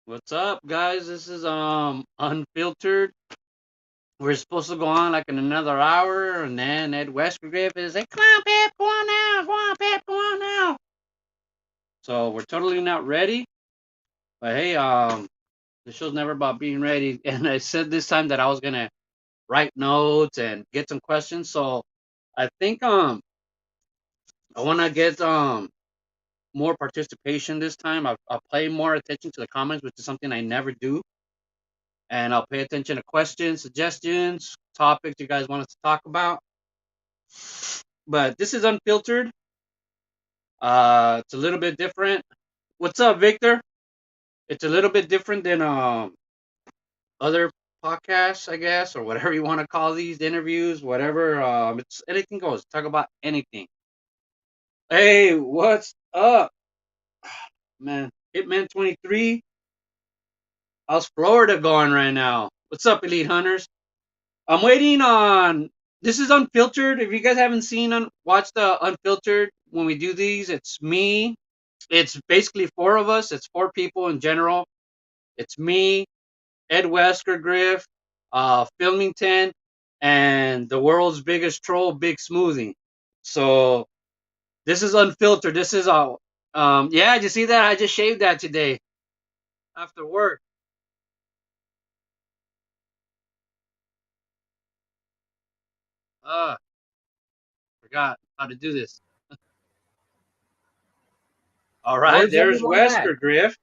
What's up, guys? This is Unfiltered. We're supposed to go on like in another hour, and then Ed Westgriff is like, "Come on, Pep, go on now. Go on, Pep, go on now." So we're totally not ready. But hey, the show's never about being ready. And I said this time that I was gonna write notes and get some questions. So I think I want to get more participation this time. I'll pay more attention to the comments, which is something I never do, and I'll pay attention to questions, suggestions, topics you guys want us to talk about. But this is Unfiltered. It's a little bit different. What's up, Victor? It's a little bit different than other podcasts, I guess, or whatever you want to call these interviews, whatever. It's anything goes. Talk about anything. Hey, what's up, man? Hitman 23. How's Florida going right now? What's up, Elite Hunters? I'm waiting on. This is Unfiltered. If you guys haven't watch the Unfiltered when we do these, it's me. It's basically four of us. It's four people in general. It's me, Ed Wesker Griff, Filmington, and the world's biggest troll, Big Smoothie. So this is Unfiltered. This is all. Yeah, did you see that? I just shaved that today after work. Uh, Forgot how to do this. All right, Where's there's everyone at? Wesker Griff.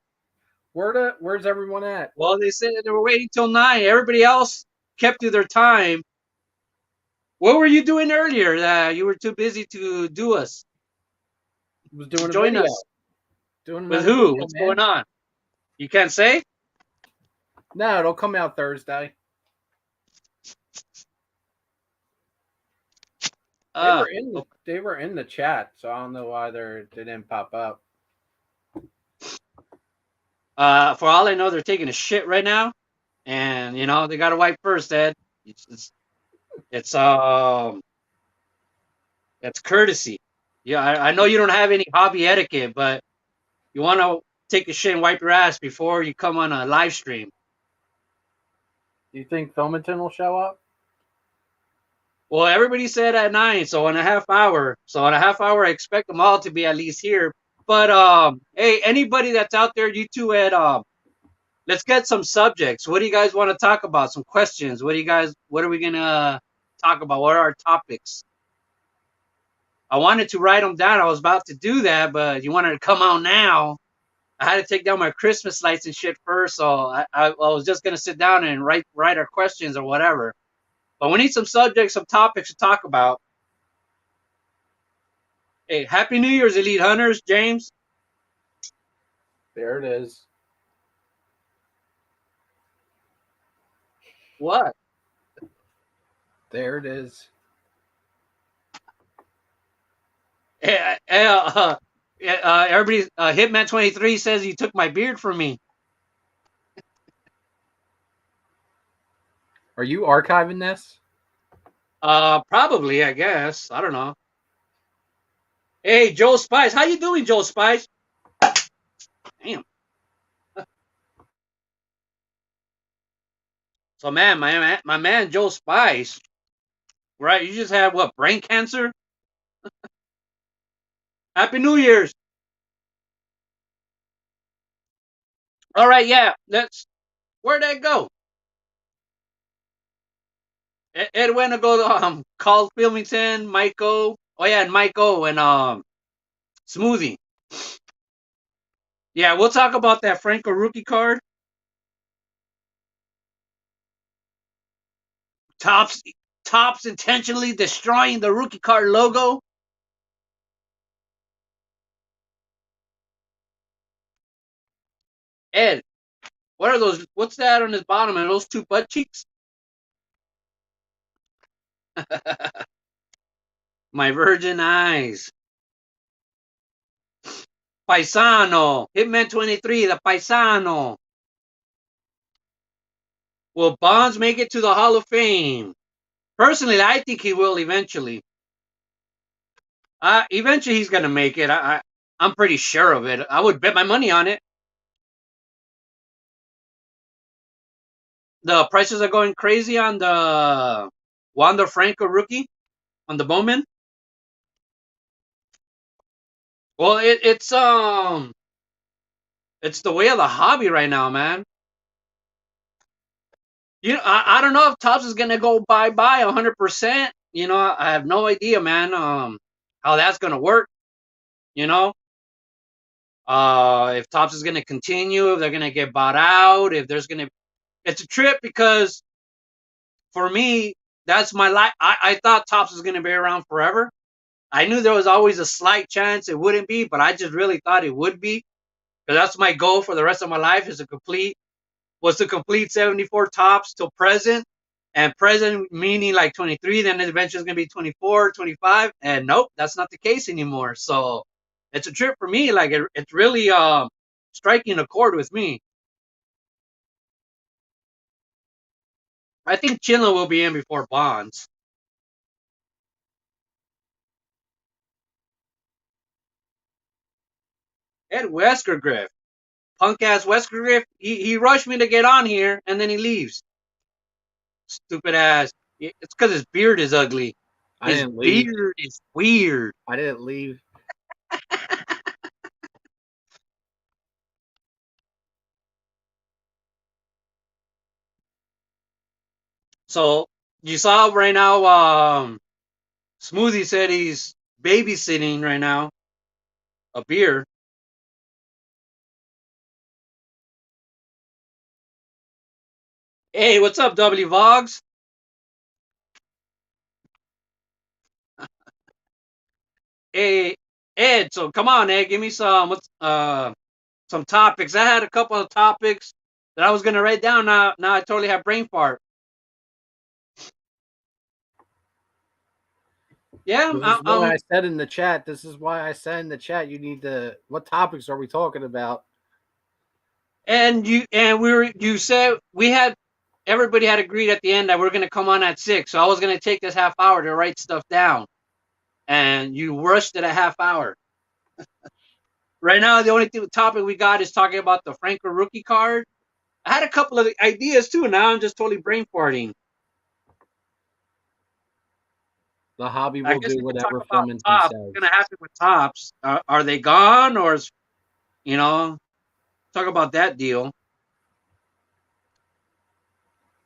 Where's everyone at? Well, they said they were waiting till 9. Everybody else kept to their time. What were you doing earlier? You were too busy to do us, Was to doing a join video. us. Doing With another who? video, What's man. going on? You can't say? No, it'll come out Thursday. They Uh, were in the they were in the chat, so I don't know why they didn't pop up. for all I know, they're taking a shit right now, and they got to wipe first, Ed. It's it's courtesy. Yeah, I know you don't have any hobby etiquette, but you want to take a shit and wipe your ass before you come on a live stream. Do you think Filmington will show up? Well, everybody said at 9, so in a half hour. So in a half hour, I expect them all to be at least here. But hey, anybody that's out there, you two, Ed, let's get some subjects. What do you guys want to talk about? Some questions. What are we gonna talk about? What are our topics? I wanted to write them down. I was about to do that, but you wanted to come out now. I had to take down my Christmas lights and shit first, so I was just gonna sit down and write our questions or whatever. But we need some subjects, some topics to talk about. Hey, Happy New Year's, Elite Hunters, James. There it is. What? There it is. Everybody, Hitman 23 says he took my beard from me. Are you archiving this? Probably, I guess. I don't know. Hey, Joe Spice, how you doing, Joe Spice? Damn. So, man, my man, Joe Spice, right? You just had what, brain cancer? Happy New Year's. All right, yeah. Where'd that go? Ed went to go call Filmington, Michael. Oh yeah, and Michael and Smoothie. Yeah, we'll talk about that Franco rookie card. Tops Tops intentionally destroying the rookie card logo. Ed, what are those? What's that on his bottom? Are those two butt cheeks? My virgin eyes. Paisano. Hitman 23, the Paisano. Will Bonds make it to the Hall of Fame? Personally, I think he will eventually. Eventually, he's going to make it. I'm pretty sure of it. I would bet my money on it. the prices are going crazy on the Franco rookie on the Bowman. Well, it's the way of the hobby right now, man. I don't know if Topps is gonna go bye bye 100%. I have no idea, man. How that's gonna work. You know, if Topps is gonna continue, if they're gonna get bought out, if there's gonna, it's a trip because for me, that's my life. I thought Topps was gonna be around forever. I knew there was always a slight chance it wouldn't be, but I just really thought it would be because that's my goal for the rest of my life is to complete 74 Topps till present. And present meaning like 23, then eventually it's going to be 24, 25. And nope, that's not the case anymore. So it's a trip for me. Like it's really striking a chord with me. I think Chinla will be in before Bonds. Ed Weskergriff, punk ass Weskergriff, he rushed me to get on here and then he leaves. Stupid ass. It's because his beard is ugly. His beard is weird. I didn't leave. So you saw right now, Smoothie said he's babysitting right now a beer. Hey, what's up, W Vogs? Hey, Ed. So come on, Ed. Give me some topics. I had a couple of topics that I was gonna write down. Now I totally have brain fart. Yeah, This is why I said in the chat. This is why I said in the chat. You need to. What topics are we talking about? And you said everybody had agreed at the end that we're gonna come on at 6. So I was gonna take this half hour to write stuff down, and you rushed it a half hour. Right now, the only topic we got is talking about the Franco rookie card. I had a couple of ideas too. Now I'm just totally brain farting. The hobby will do whatever Filmington says. What's going to happen with Topps? Are they gone, or talk about that deal?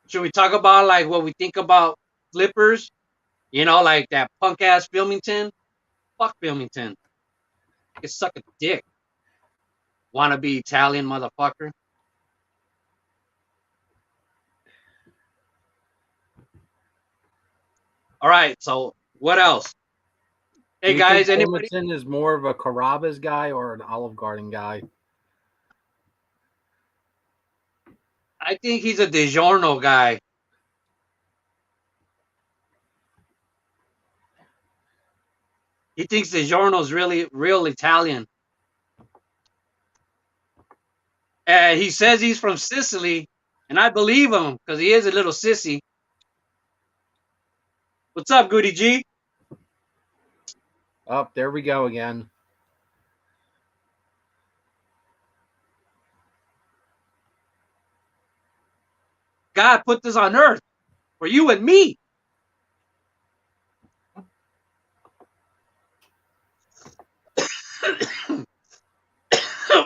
Should we talk about like what we think about flippers? Like that punk ass Filmington. Fuck Filmington. You can suck a dick. Wanna be Italian motherfucker. All right. So what else? Hey guys, anybody? Filmington is more of a Carrabba's guy or an Olive Garden guy? I think he's a DiGiorno guy. He thinks DiGiorno's really real Italian. And he says he's from Sicily, and I believe him because he is a little sissy. What's up, Goody G? Oh, there we go again. God put this on earth for you and me.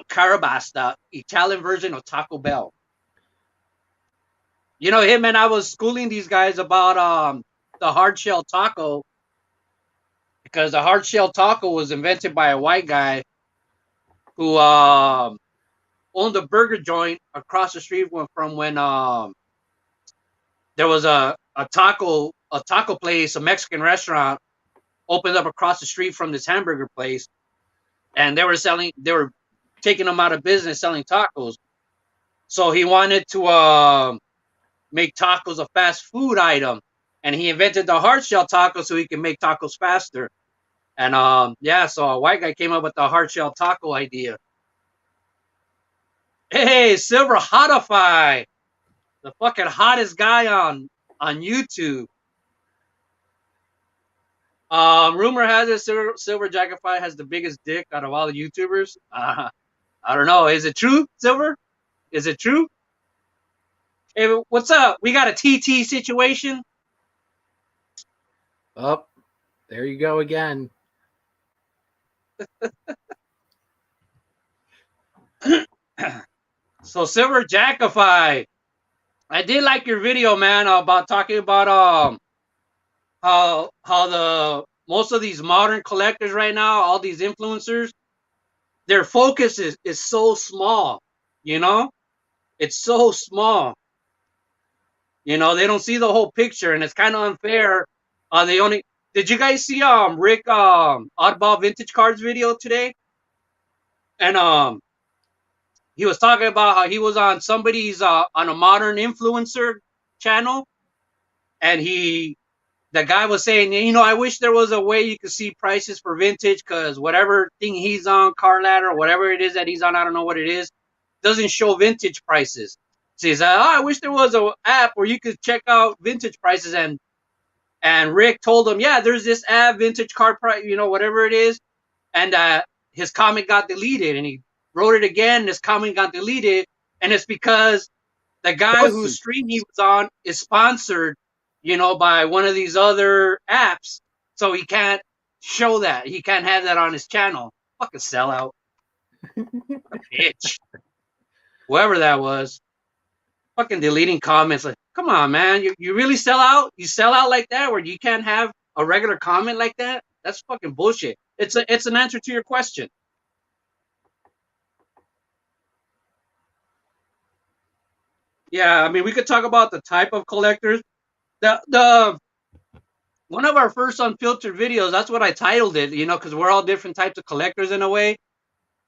Carabasta, Italian version of Taco Bell. Him and I was schooling these guys about the hard shell taco because the hard shell taco was invented by a white guy who owned a burger joint across the street from when there was a taco place, a Mexican restaurant opened up across the street from this hamburger place, and they were taking them out of business selling tacos. So he wanted to make tacos a fast food item, and he invented the hard shell taco so he can make tacos faster. And so a white guy came up with the hard shell taco idea. Hey, Silver Hotify, the fucking hottest guy on YouTube. Rumor has it Silver Jackify has the biggest dick out of all the YouTubers. I don't know. Is it true, Silver? Is it true? Hey, what's up? We got a TT situation. Up, there you go again. So Silver Jackify, I did like your video, man, about talking about how the most of these modern collectors right now, all these influencers, their focus is so small. You know, it's so small. You know, they don't see the whole picture, and it's kind of unfair. They only did you guys see Rick Oddball Vintage Cards video today? And he was talking about how he was on somebody's on a modern influencer channel, and the guy was saying, you know, I wish there was a way you could see prices for vintage, because whatever thing he's on, Car Ladder, or whatever it is that he's on, I don't know what it is, doesn't show vintage prices. So he's like, oh, I wish there was an app where you could check out vintage prices. And Rick told him, yeah, there's this app, vintage car price, you know, whatever it is. And his comment got deleted, and he wrote it again, and his comment got deleted. And it's because the guy whose stream he was on is sponsored, you know, by one of these other apps. So he can't show that. He can't have that on his channel. Fucking sellout. Bitch. Whoever that was. Fucking deleting comments. Like, come on, man. You really sell out? You sell out like that where you can't have a regular comment like that? That's fucking bullshit. It's an answer to your question. Yeah, I mean, we could talk about the type of collectors. The one of our first unfiltered videos, that's what I titled it, you know, because we're all different types of collectors in a way.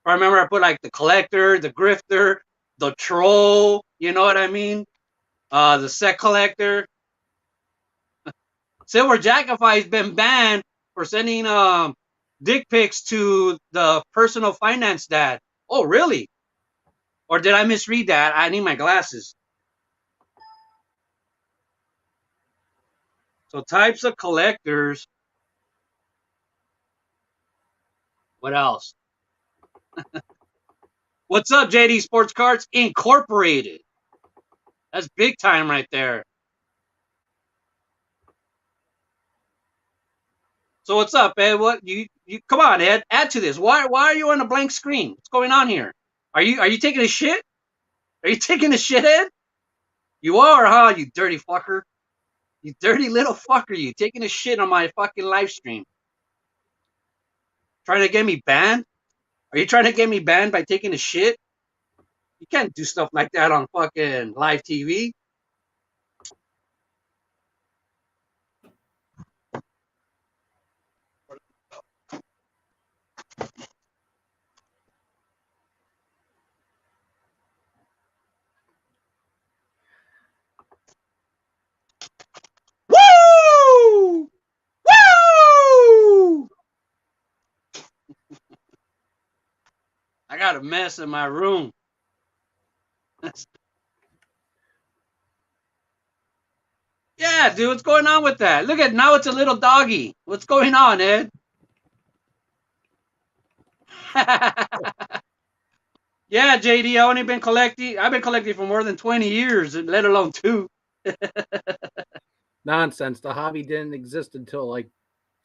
I remember I put like the collector, the grifter, the troll, you know what I mean? The set collector. Silver Jackify's been banned for sending dick pics to the personal finance dad. Oh, really? Or did I misread that? I need my glasses. So types of collectors. What else? What's up, JD Sports Cards Incorporated? That's big time right there. So what's up, Ed? What you come on, Ed? Add to this. Why are you on a blank screen? What's going on here? Are you taking a shit? Are you taking a shit, Ed? You are, huh? You dirty fucker. You dirty little fucker. You taking a shit on my fucking live stream. Trying to get me banned? Are you trying to get me banned by taking a shit? You can't do stuff like that on fucking live TV. Woo! Woo! I got a mess in my room. Yeah, dude, what's going on with that? Look at now it's a little doggy. What's going on, Ed? Yeah, JD, I've been collecting for more than 20 years, let alone 2. Nonsense. The hobby didn't exist until like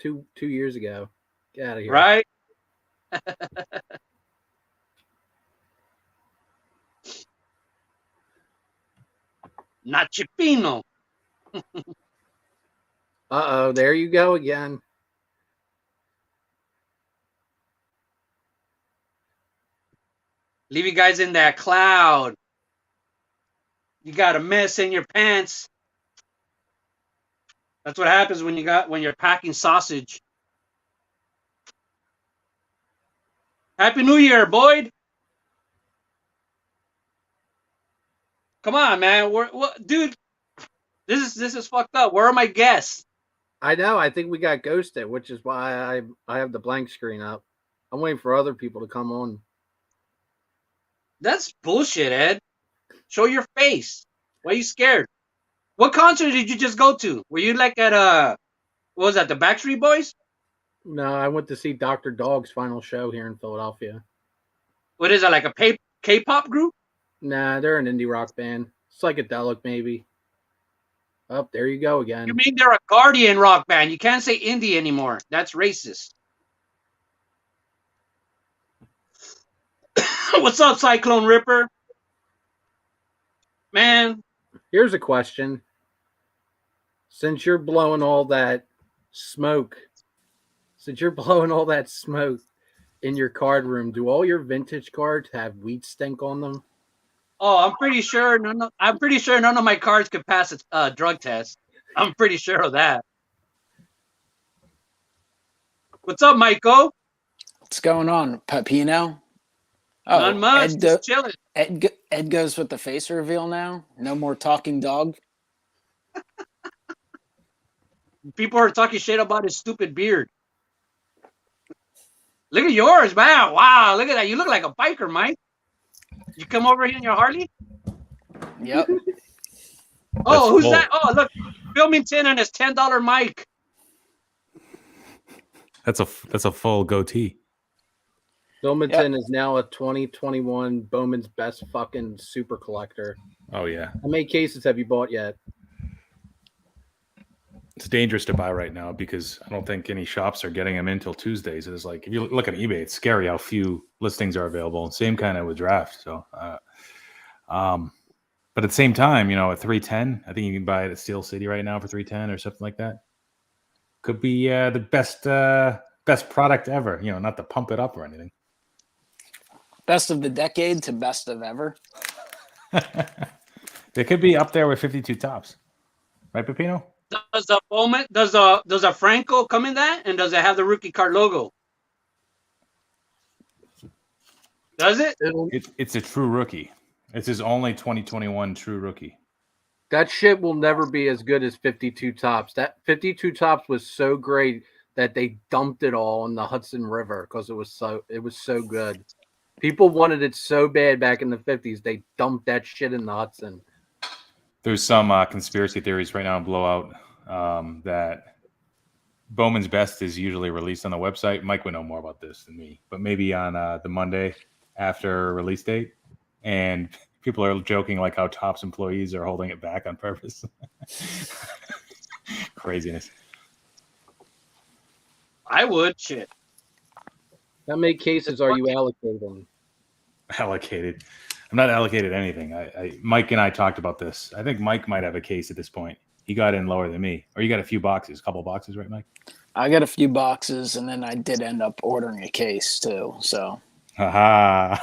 two years ago. Get out of here. Right? Not Chipino. Uh-oh, there you go again. Leave you guys in that cloud. You got a mess in your pants. That's what happens when you're packing sausage. Happy New Year, Boyd. Come on, man. Dude, this is fucked up. Where are my guests? I know. I think we got ghosted, which is why I have the blank screen up. I'm waiting for other people to come on. That's bullshit, Ed. Show your face. Why are you scared? What concert did you just go to? Were you like at what was that, the Backstreet Boys? No, I went to see Dr. Dog's final show here in Philadelphia. What is that, like a K-pop group? Nah, they're an indie rock band. Psychedelic, maybe. Oh, there you go You again. mean they're a Guardian rock band? You can't say indie anymore. That's racist. What's up, Cyclone Ripper? Man, Here's a question. Since you're blowing all that smoke, in your card room, do all your vintage cards have wheat stink on them? oh, I'm pretty sure none of my cards could pass a drug test. I'm pretty sure of that. What's up, Michael? What's going on, Pepino? Not much. Just chilling. Ed goes with the face reveal now. No more talking dog. People are talking shit about his stupid beard. Look at yours, man. Wow, look at that. You look like a biker, Mike. You come over here in your Harley? Yep. Oh, who's that? Oh, look, Wilmington and his $10 mic. That's a full goatee. Wilmington is now a 2021 Bowman's best fucking super collector. Oh yeah, How many cases have you bought yet? it's dangerous to buy right now because I don't think any shops are getting them in until Tuesdays. It's like if you look at eBay, it's scary how few listings are available. Same kind of with draft. So, but at the same time, at 310, I think you can buy it at Steel City right now for 310 or something like that. Could be the best product ever. Not to pump it up or anything. Best of the decade to best of ever. They could be up there with 52 tops, right, Pepino? Does the Bowman, does a Franco come in that? And does it have the rookie card logo? Does it? It's a true rookie. It's his only 2021 true rookie. That shit will never be as good as 52 tops. That 52 tops was so great that they dumped it all in the Hudson River because it was so good. People wanted it so bad back in the 50s, they dumped that shit in the Hudson. There's some conspiracy theories right now in Blowout that Bowman's Best is usually released on the website. Mike would know more about this than me, but maybe on the Monday after release date. And people are joking like how Topps employees are holding it back on purpose. Craziness. I would. Shit. How many cases are you allocating? Allocated. I'm not allocated anything. Mike and I talked about this. I think Mike might have a case at this point. He got in lower than me. Or you got a couple boxes, right, Mike? I got a few boxes, and then I did end up ordering a case too. So, haha.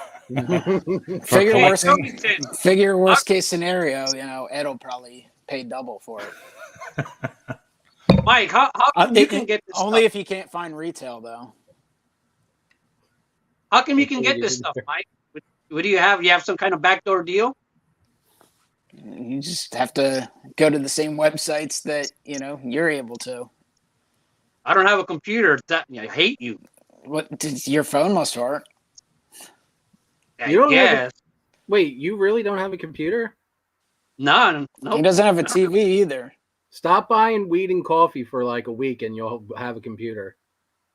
Figure worst case scenario. Ed'll probably pay double for it. Mike, how come you can get this only stuff? if you can't find retail though. How come you can get this stuff, Mike? What do you have? You have some kind of backdoor deal? You just have to go to the same websites that you're able to. I don't have a computer. I hate you. What? Your phone must work. Wait, you really don't have a computer? No. He doesn't have a TV either. Stop buying weed and coffee for like a week and you'll have a computer.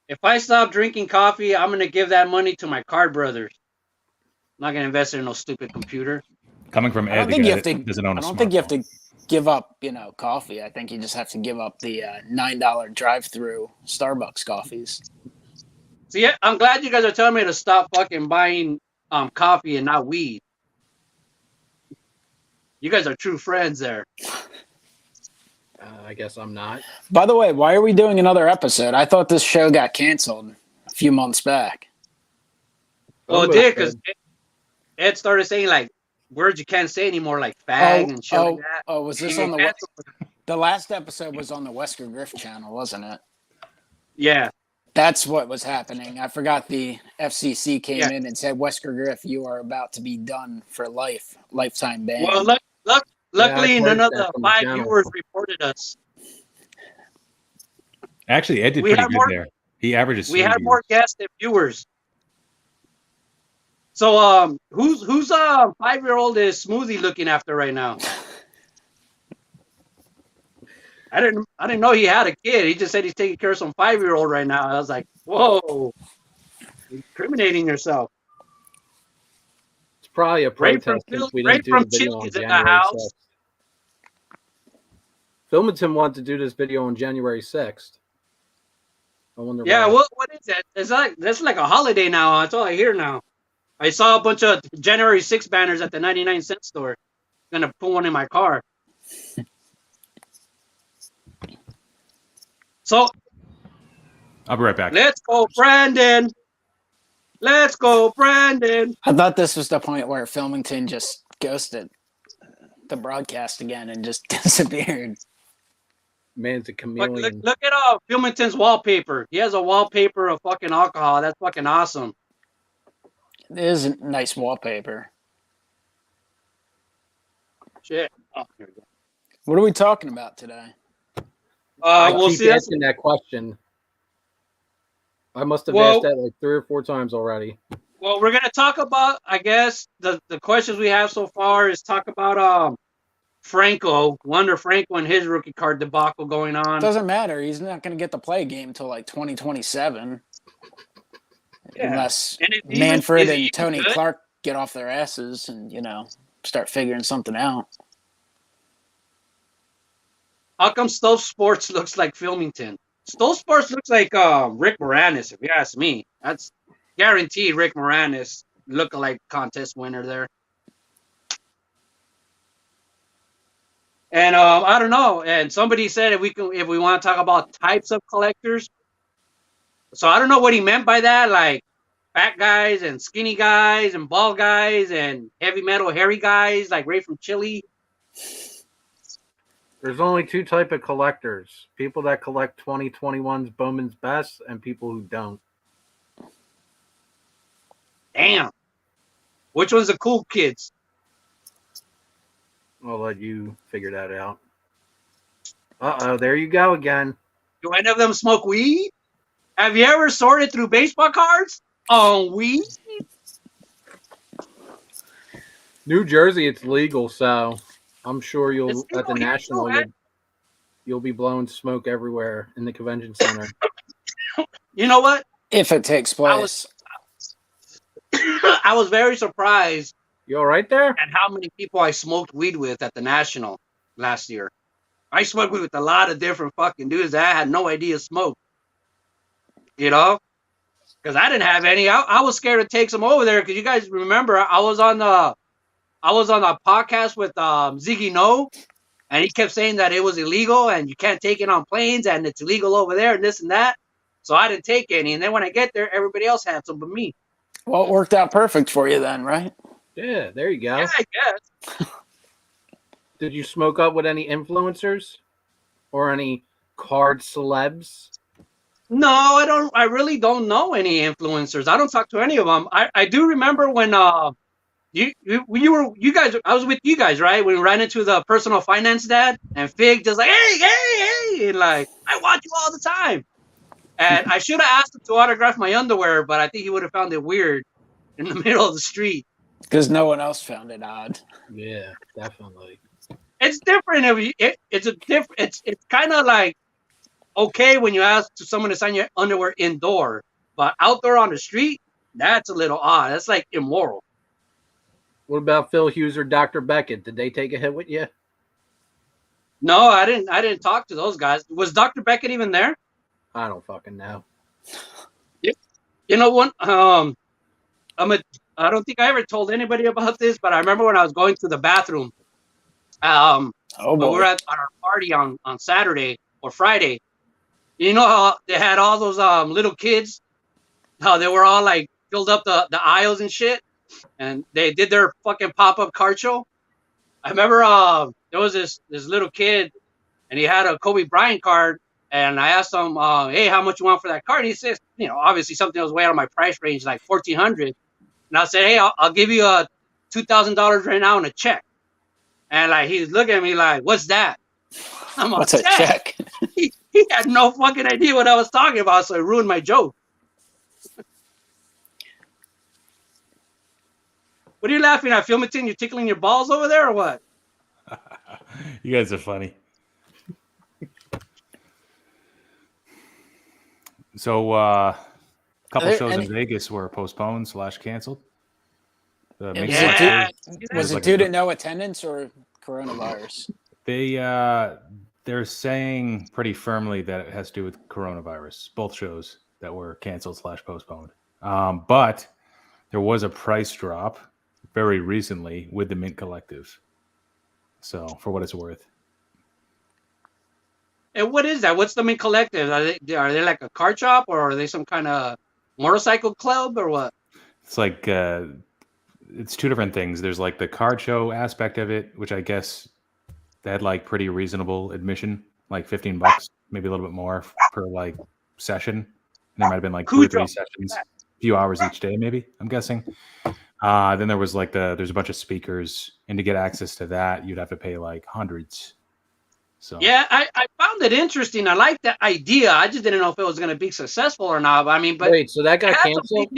If I stop drinking coffee, I'm going to give that money to my card brothers. I'm not going to invest in no stupid computer. Coming from Ed, I don't think you have to to give up, coffee. I think you just have to give up the $9 drive-through Starbucks coffees. See, I'm glad you guys are telling me to stop fucking buying coffee and not weed. You guys are true friends there. I guess I'm not. By the way, why are we doing another episode? I thought this show got canceled a few months back. Oh, it did, because Ed started saying like words you can't say anymore, like fag and shit like that. Oh, was this on the last episode was on the Wesker Griff channel, wasn't it? Yeah. That's what was happening. I forgot the FCC came in and said, Wesker Griff, you are about to be done for lifetime ban. Well, luckily, none of the 5 viewers reported us. Actually, Ed did pretty good there. He averages. We had more guests than viewers. So, who's 5-year-old is Smoothie looking after right now? I didn't know he had a kid. He just said he's taking care of some 5-year-old right now. I was like, whoa, incriminating yourself. It's probably a Ray from protest since we didn't do Chile the video on is in the January house. 6th. Filmington wanted to do this video on January 6th. I wonder Yeah, why. what is that? It's like that's like a holiday now. That's all I hear now. I saw a bunch of January 6th banners at the 99-cent store. Gonna put one in my car. So I'll be right back. let's go, Brandon. Let's go, Brandon. I thought this was the point where Filmington just ghosted the broadcast again and just disappeared. Man's a Look, chameleon. look at Filmington's wallpaper. He has a wallpaper of fucking alcohol. That's fucking awesome. It is a nice wallpaper. Shit. Oh, here we go. What are we talking about today? I We'll keep see. asking that question. I must have Well- asked that like 3 or 4 times already. Well, we're gonna talk about. I guess the questions we have so far is talk about Franco, Wonder Franco, and his rookie card debacle going on. Doesn't matter. He's not going to get to play a game until like 2027. Yeah. Unless And is he Manfred even and Tony good? Clark get off their asses and, start figuring something out. How come Stove Sports looks like Filmington? Stove Sports looks like Rick Moranis, if you ask me. That's guaranteed Rick Moranis lookalike contest winner there. And I don't know. And somebody said if we want to talk about types of collectors. So I don't know what he meant by that, like fat guys and skinny guys and bald guys and heavy metal hairy guys like Ray from Chile. There's only 2 type of collectors. People that collect 2021's Bowman's Best and people who don't. Damn. Which one's the cool kids? I'll let you figure that out. Uh-oh, there you go again. Do any of them smoke weed? Have you ever sorted through baseball cards on weed? New Jersey, it's legal, so I'm sure It's you'll legal at the here, National too, man. you'll be blowing smoke everywhere in the convention center. You know what? If it takes place. I was very surprised You all right there? at how many people I smoked weed with at the National last year. I smoked weed with a lot of different fucking dudes that I had no idea smoked. You know? Because I didn't have any. I was scared to take some over there because you guys remember I was on a podcast with Ziggy No, and he kept saying that it was illegal and you can't take it on planes and it's illegal over there and this and that. So I didn't take any. And then when I get there, everybody else had some but me. Well, it worked out perfect for you then, right? Yeah, there you go. Yeah, I guess. Did you smoke up with any influencers or any card celebs? No, I don't. I really don't know any influencers. I don't talk to any of them. I do remember when you guys. I was with you guys, right? When we ran into the personal finance dad, and Fig just like, hey, and like, I watch you all the time. And I should have asked him to autograph my underwear, but I think he would have found it weird in the middle of the street. Because no one else found it odd. Yeah, definitely. It's different. It's kind of like okay when you ask someone to sign your underwear indoor, but outdoor on the street, that's a little odd. That's like immoral. What about Phil Hughes or Dr. Beckett? Did they take a hit with you? No, I didn't talk to those guys. Was Dr. Beckett even there? I don't fucking know. You know what? I don't think I ever told anybody about this, but I remember when I was going to the bathroom. Oh, We boy. were at our party on Saturday or Friday. You know how they had all those little kids? How they were all like filled up the aisles and shit, and they did their fucking pop-up card show. I remember there was this little kid, and he had a Kobe Bryant card, and I asked him, "Hey, how much you want for that card?" And he says, obviously something that was way out of my price range, like $1,400. And I said, "Hey, I'll give you $2,000 right now in a check." And like he's looking at me like, "What's that?" I'm like, What's a check? He had no fucking idea what I was talking about, so it ruined my joke. What are you laughing at, Filmington? You tickling your balls over there or what? You guys are funny. So, a couple Are there shows any- in Vegas were postponed / canceled. The Yeah. Mint Yeah. Collective. Was it like due to no attendance or coronavirus? They're saying pretty firmly that it has to do with coronavirus. Both shows that were canceled / postponed. But there was a price drop very recently with the Mint Collective. So for what it's worth. And what is that? What's the Mint Collective? Are they like a car shop, or are they some kind of motorcycle club, or what? It's like it's two different things. There's like the card show aspect of it, which I guess they had like pretty reasonable admission, like $15, maybe a little bit more per like session. And there might have been like 2 or 3 sessions, a few hours each day, maybe, I'm guessing. Then there was like there's a bunch of speakers, and to get access to that, you'd have to pay like hundreds. So yeah, I found it interesting. I like that idea. I just didn't know if it was going to be successful or not. I mean, but wait, so that got canceled?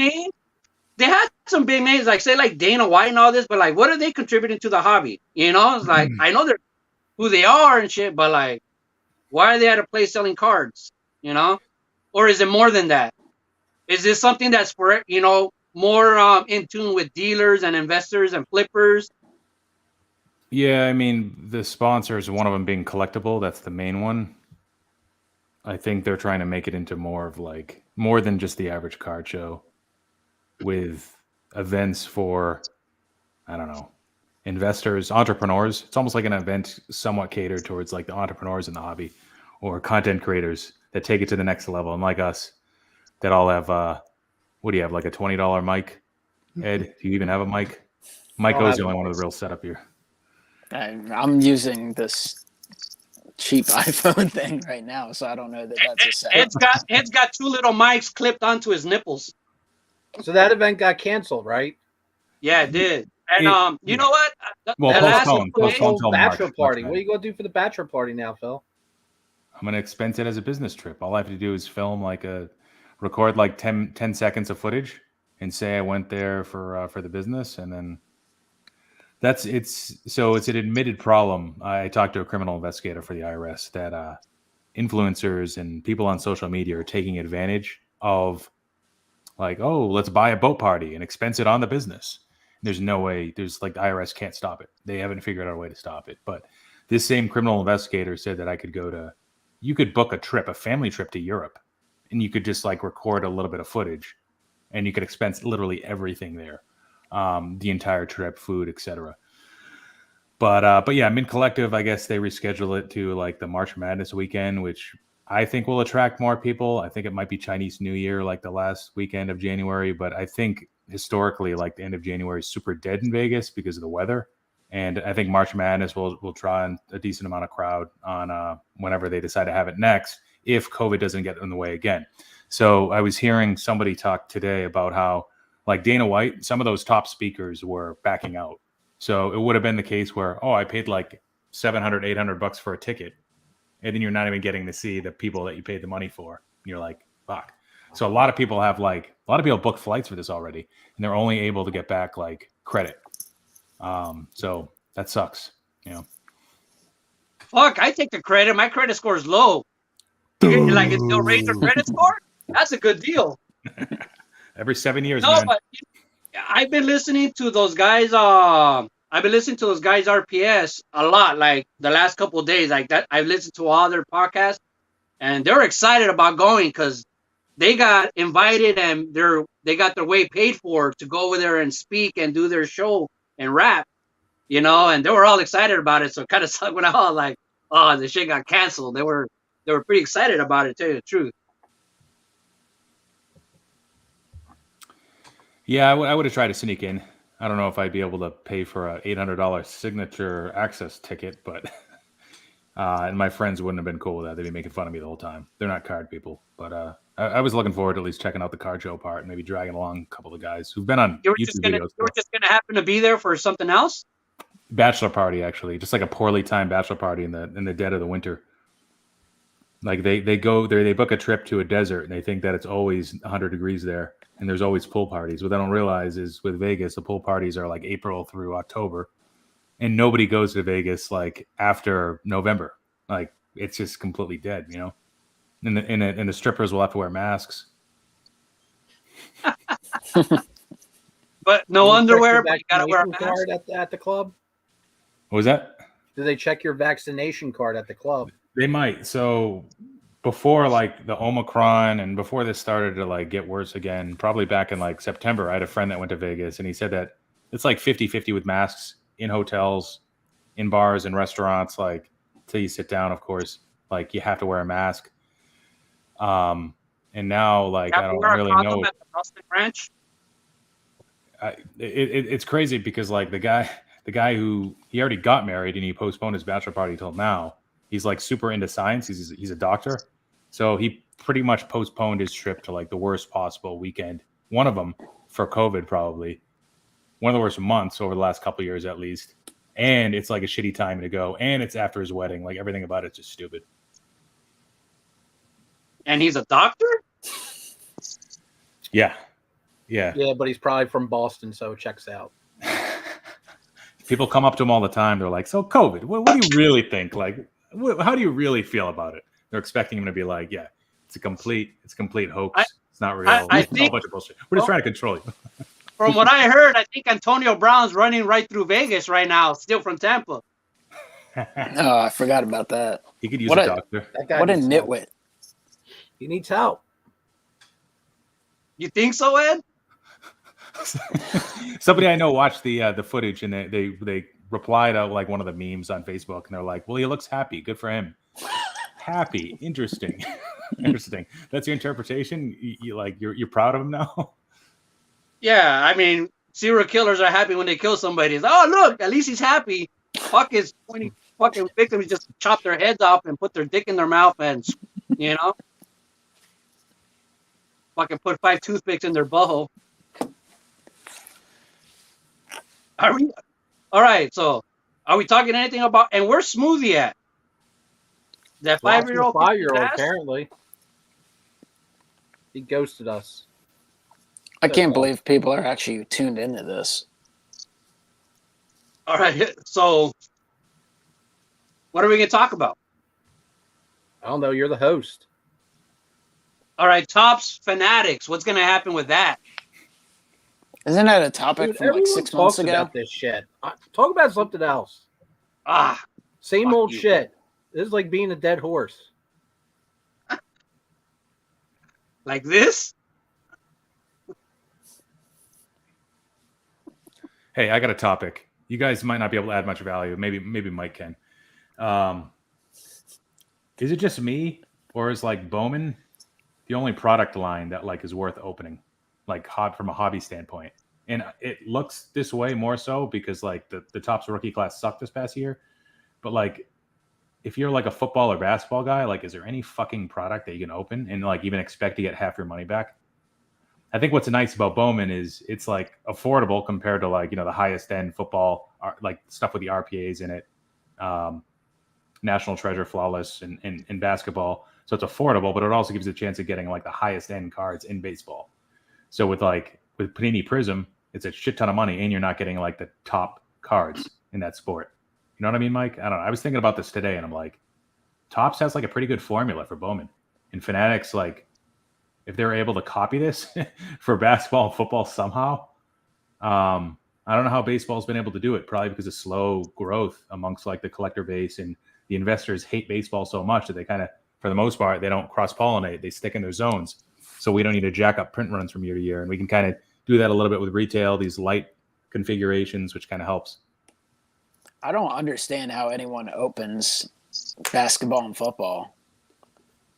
They had some big names, like say like Dana White and all this, but like, what are they contributing to the hobby? You know, it's like I know they're who they are and shit, but like, why are they at a place selling cards? You know, or is it more than that? Is this something that's for more in tune with dealers and investors and flippers? yeah, I mean, the sponsors, one of them being collectible, that's the main one. I think they're trying to make it into more than just the average card show, with events for, I don't know, investors, entrepreneurs. It's almost like an event somewhat catered towards like the entrepreneurs in the hobby, or content creators that take it to the next level. And like us, that all have, what do you have, like a $20 mic? Ed, do you even have a mic? Mike O's the only one with a real setup here. I'm using this cheap iPhone thing right now, so I don't know that that's a setup. Ed's got 2 little mics clipped onto his nipples. So that event got canceled, right? Yeah, it did. And you know what? Well, postpone bachelor March. party. What are you going to do for the bachelor party now, Phil? I'm going to expense it as a business trip. All I have to do is record like 10 seconds of footage and say I went there for the business, and then it's an admitted problem. I talked to a criminal investigator for the IRS that influencers and people on social media are taking advantage of, like, oh, let's buy a boat party and expense it on the business. There's no way. There's like the IRS can't stop it. They haven't figured out a way to stop it. But this same criminal investigator said that you could book a family trip to Europe, and you could just like record a little bit of footage, and you could expense literally everything there. The entire trip, food, etc. But yeah, Mint Collective, I guess they reschedule it to like the March Madness weekend, which I think will attract more people. I think it might be Chinese New Year, like the last weekend of January. But I think historically, like the end of January is super dead in Vegas because of the weather. And I think March Madness will draw in a decent amount of crowd on whenever they decide to have it next, if COVID doesn't get in the way again. So I was hearing somebody talk today about how, like Dana White, some of those top speakers were backing out. So it would have been the case where, oh, I paid like $700, $800 for a ticket, and then you're not even getting to see the people that you paid the money for. And you're like, fuck. So a lot of people booked flights for this already, and they're only able to get back like credit. So that sucks, you know. Fuck, I take the credit. My credit score is low. Like, it's no raise your credit score? That's a good deal. Every 7 years, no, man. But I've been listening to those guys. RPS a lot. Like the last couple of days, like that. I've listened to all their podcasts, and they're excited about going because they got invited and they got their way paid for to go over there and speak and do their show and rap. You know, and they were all excited about it. So it kind of sucked when I was like, oh, the shit got canceled. They were pretty excited about it, to tell you the truth. Yeah, I would have tried to sneak in. I don't know if I'd be able to pay for a $800 signature access ticket, but and my friends wouldn't have been cool with that. They'd be making fun of me the whole time. They're not card people, but I was looking forward to at least checking out the card show part and maybe dragging along a couple of guys who've been on YouTube videos. You were just gonna happen to be there for something else? Bachelor party, actually, just like a poorly timed bachelor party in the dead of the winter. Like they go there, they book a trip to a desert, and they think that it's always 100 degrees there, and there's always pool parties. What they don't realize is with Vegas, the pool parties are like April through October, and nobody goes to Vegas like after November. Like it's just completely dead, you know. And the strippers will have to wear masks. But no Do they check your underwear, but you gotta wear a vaccination mask. card at the club? What was that? Do they check your vaccination card at the club? They might. So before like the Omicron and before this started to like get worse again, probably back in like September, I had a friend that went to Vegas and he said that it's like 50-50 with masks in hotels, in bars and restaurants, like till you sit down, of course, like you have to wear a mask. And now like You I have to don't wear a really condom know. at the Rustic Ranch. It's crazy because like the guy who he already got married and he postponed his bachelor party till now. He's like super into science. He's a doctor, so he pretty much postponed his trip to like the worst possible weekend. One of them for COVID, probably one of the worst months over the last couple of years at least. And it's like a shitty time to go. And it's after his wedding. Like everything about it's just stupid. And he's a doctor? Yeah. Yeah. Yeah, but he's probably from Boston, so it checks out. People come up to him all the time. They're like, so COVID, what do you really think? Like, how do you really feel about it? They're expecting him to be like, yeah, it's a complete hoax. It's not real. I It's all think- a bunch of bullshit. We're just trying to control you. From what I heard, I think Antonio Brown's running right through Vegas right now, still from Tampa. Oh, I forgot about that. He could use What a a- doctor. That guy What a needs help. nitwit. He needs help. You think so, Ed? Somebody I know watched the footage and they replied to like one of the memes on Facebook and they're like, well, he looks happy. Good for him. Happy. Interesting. Interesting. That's your interpretation. You're proud of him now. Yeah, I mean, serial killers are happy when they kill somebody. It's, oh, look, at least he's happy. Fuck his 20 fucking victims just chop their heads off and put their dick in their mouth and, you know? Fucking put 5 toothpicks in their butthole. Are we? All right, so are we talking anything about, and where's Smoothie at? That 5-year-old? 5-year-old, apparently. He ghosted us. I can't believe people are actually tuned into this. All right, so what are we going to talk about? I don't know. You're the host. All right, Topps Fanatics. What's going to happen with that? Isn't that a topic Dude, from like everyone 6 months talks ago? about this shit. Talk about something else. Ah, Same Fuck old you. shit. This is like being a dead horse. like this? Hey, I got a topic. You guys might not be able to add much value. Maybe Mike can. Is it just me, or is like Bowman the only product line that like is worth opening, like from a hobby standpoint? And it looks this way more so because like the Topps rookie class sucked this past year. But like, if you're like a football or basketball guy, like, is there any fucking product that you can open and like even expect to get half your money back? I think what's nice about Bowman is it's like affordable compared to like, you know, the highest end football, like stuff with the RPAs in it, National Treasure, Flawless, and basketball. So it's affordable, but it also gives you a chance of getting like the highest end cards in baseball. So with Panini Prism, it's a shit ton of money and you're not getting like the top cards in that sport. You know what I mean, Mike? I don't know. I was thinking about this today and I'm like, Topps has like a pretty good formula for Bowman. And Fanatics, like, if they're able to copy this for basketball and football somehow, I don't know how baseball's been able to do it. Probably because of slow growth amongst like the collector base, and the investors hate baseball so much that they kind of, for the most part, they don't cross-pollinate. They stick in their zones. So we don't need to jack up print runs from year to year. And we can kind of do that a little bit with retail, these light configurations, which kind of helps. I don't understand how anyone opens basketball and football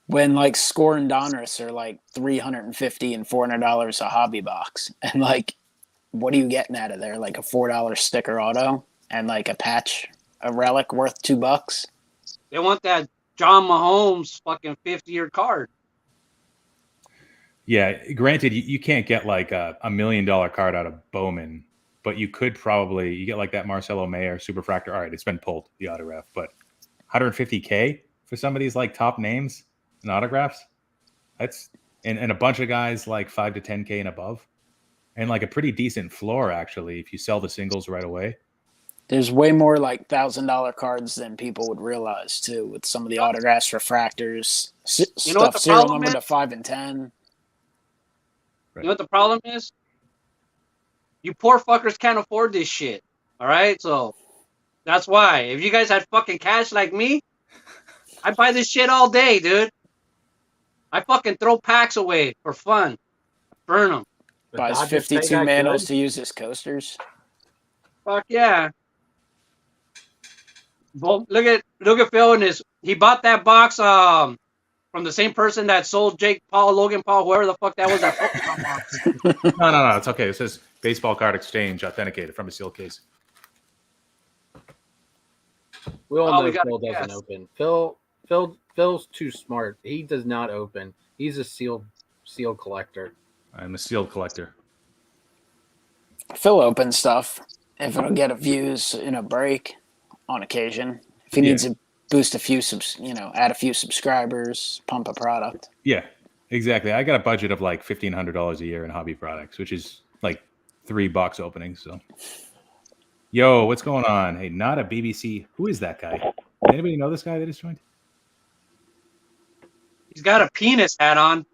when like Score and Donruss are like $350 and $400 a hobby box. And like, what are you getting out of there? Like a $4 sticker auto and like a patch, a relic worth $2. They want that John Mahomes fucking 50-year card. Yeah, granted, you can't get like a $1 million card out of Bowman, but you could probably, you get like that Marcelo Mayer Superfractor. All right, it's been pulled, the autograph, but $150K for some of these like top names and autographs. That's and a bunch of guys like 5 to 10K and above, and like a pretty decent floor actually if you sell the singles right away. There's way more like $1,000 cards than people would realize too, with some of the autographs, refractors, You know what stuff the serial problem number to is? 5 and 10. You know what the problem is? You poor fuckers can't afford this shit. All right, so that's why. If you guys had fucking cash like me, I buy this shit all day, dude. I fucking throw packs away for fun. Burn them. The Buys Dodgers pay 52 that manuals good? to use as coasters. Fuck yeah. Well, look at Phil and his. He bought that box from the same person that sold Jake Paul, Logan Paul, whoever the fuck that was, that Pokemon box. No, it's okay. It says baseball card exchange authenticated from a sealed case. We all Oh, know we gotta Phil doesn't guess. open. Phil's too smart. He does not open. He's a seal collector. I'm a sealed collector. Phil opens stuff if it'll get a views in a break on occasion. If he Yeah. needs to boost a few, add a few subscribers, pump a product. Yeah, exactly. I got a budget of like $1,500 a year in hobby products, which is like 3 box openings. So, yo, what's going on? Hey, not a BBC. Who is that guy? Does anybody know this guy that just joined? He's got a penis hat on.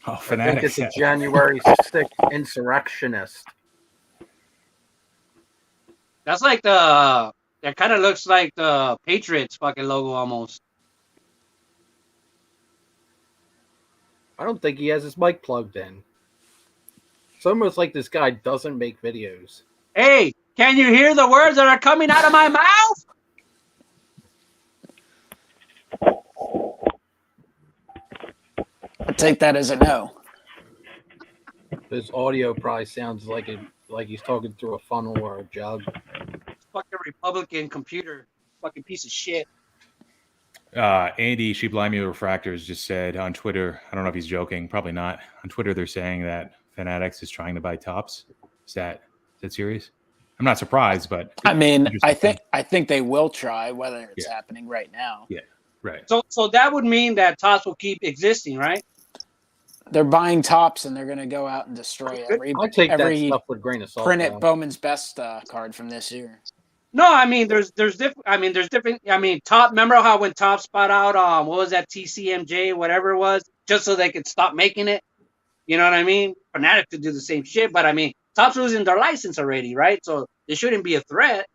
Oh, I think Fanatics. it's a January 6th insurrectionist. That's like that kind of looks like the Patriots fucking logo almost. I don't think he has his mic plugged in. It's almost like this guy doesn't make videos. Hey, can you hear the words that are coming out of my mouth? I'll take that as a no. His audio probably sounds like he's talking through a funnel or a jug. Fucking Republican computer. Fucking piece of shit. Andy Sheeplimy Refractors just said on Twitter, I don't know if he's joking, probably not. On Twitter, they're saying that Fanatics is trying to buy Tops. Is that serious? I'm not surprised, but I mean, I think they will try, whether it's happening right now. Yeah, right. So that would mean that Tops will keep existing, right? They're buying Tops and they're going to go out and destroy I take that every stuff with a grain of salt. print it though. Bowman's Best card from this year. No, I mean there's different. I mean there's different. I mean Top. Remember how when Top spot out what was that TCMJ whatever it was, just so they could stop making it. You know what I mean? Fanatics could do the same shit, but I mean Top's losing their license already, right? So it shouldn't be a threat.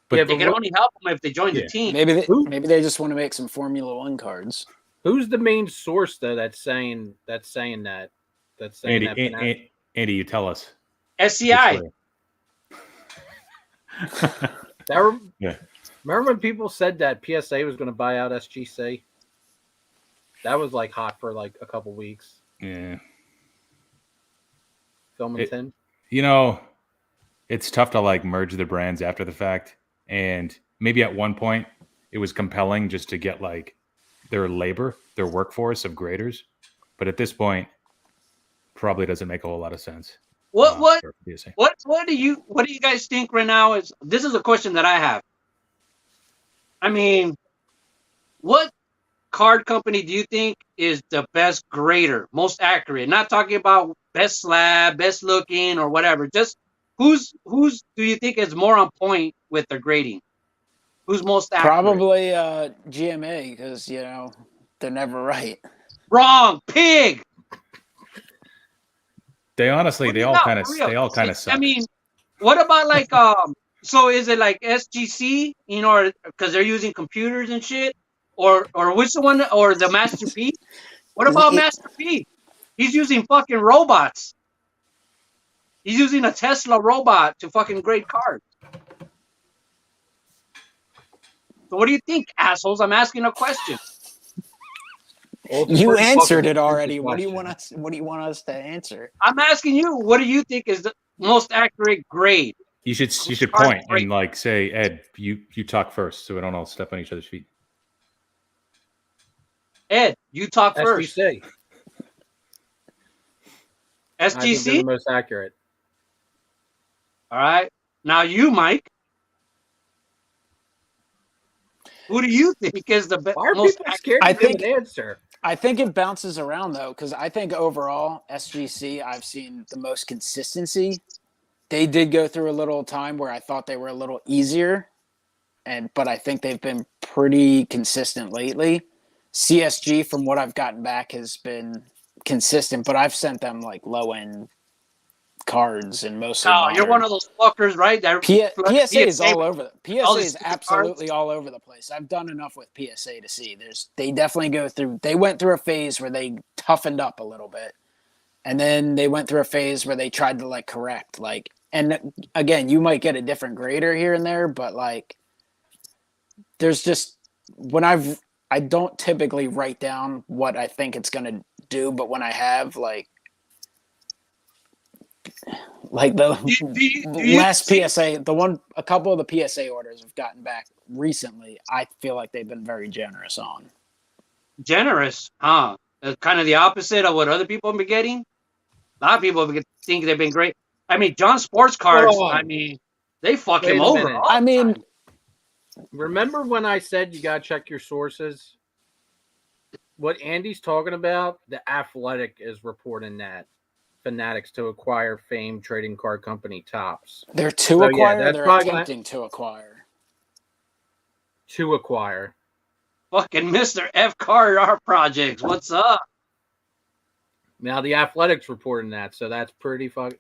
But They can only help them if they join the team. Maybe they just want to make some Formula One cards. Who's the main source though that's saying that? That's saying that. Andy, you tell us. SCI. Yeah. Remember when people said that PSA was going to buy out SGC? That was like hot for like a couple weeks. Yeah. Film and tin. You know, it's tough to like merge the brands after the fact. And maybe at one point it was compelling just to get like their labor, their workforce of graders. But at this point, probably doesn't make a whole lot of sense. What do you guys think right now this is a question that I have. I mean, what card company do you think is the best grader, most accurate? Not talking about best slab, best looking or whatever. Just who's do you think is more on point with their grading? Who's most accurate? Probably GMA because they're never right. Wrong, pig. They honestly, they all kind of suck. I mean, what about like so is it like SGC, because they're using computers and shit, or which one, or the Master P? What about Master P? He's using fucking robots. He's using a Tesla robot to fucking grade cards. So what do you think, assholes? I'm asking a question. You answered it already. What do you want us to answer? I'm asking you. What do you think is the most accurate grade? You should point and like say, Ed, you talk first, so we don't all step on each other's feet. Ed, you talk first. SGC. I think they're SGC. the most accurate. All right. Now you, Mike. Who do you think is the best? Why are people scared to give an answer? I think it bounces around though, because I think overall SGC I've seen the most consistency. They did go through a little time where I thought they were a little easier, but I think they've been pretty consistent lately. CSG, from what I've gotten back, has been consistent, but I've sent them like low end cards and mostly. No, modern. you're one of those fuckers, right? That PSA is all over. all PSA these is stupid absolutely cards. all over the place. I've done enough with PSA to see. They definitely go through. They went through a phase where they toughened up a little bit, and then they went through a phase where they tried to like correct. Like, and again, you might get a different grader here and there, but like, there's just when I don't typically write down what I think it's gonna do, but when I have like the last PSA, a couple of the PSA orders have gotten back recently, I feel like they've been very generous on. Generous, huh? That's kind of the opposite of what other people have been getting. A lot of people think they've been great. I mean, John Sports Cards, I mean, they fuck Wait him a over. minute. I mean, remember when I said you got to check your sources? What Andy's talking about, the Athletic is reporting that Fanatics to acquire famed trading card company Topps. they're to acquire. that's they're probably attempting to acquire. To acquire. Fucking Mr. F. Card Art Projects, what's up? Now the Athletics reporting that, so that's pretty probably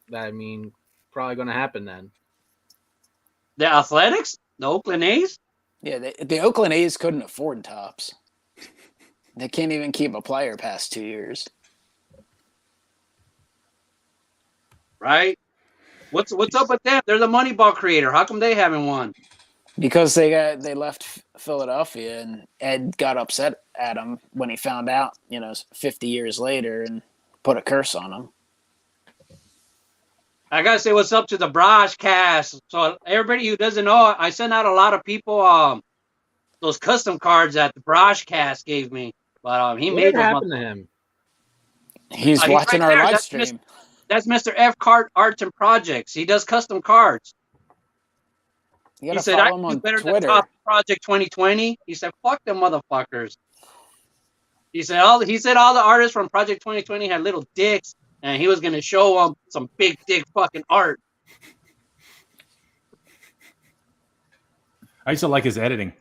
going to happen then. The Athletics? The Oakland A's? Yeah, the Oakland A's couldn't afford Topps. They can't even keep a player past 2 years. Right? What's up with them? They're the Moneyball creator. How come they haven't won? Because they left Philadelphia and Ed got upset at him when he found out, 50 years later and put a curse on him. I gotta say what's up to the broadcast. So everybody who doesn't know, I sent out a lot of people those custom cards that the broadcast gave me. But he made What those. happened to him? He's watching right our there. live stream. That's Mr. F. Card Arts and Projects. He does custom cards. You He gotta said, I follow him can do on better than Twitter. Top Project 2020. He said, fuck them motherfuckers. He said all the artists from Project 2020 had little dicks, and he was going to show them some big dick fucking art. I used to like his editing.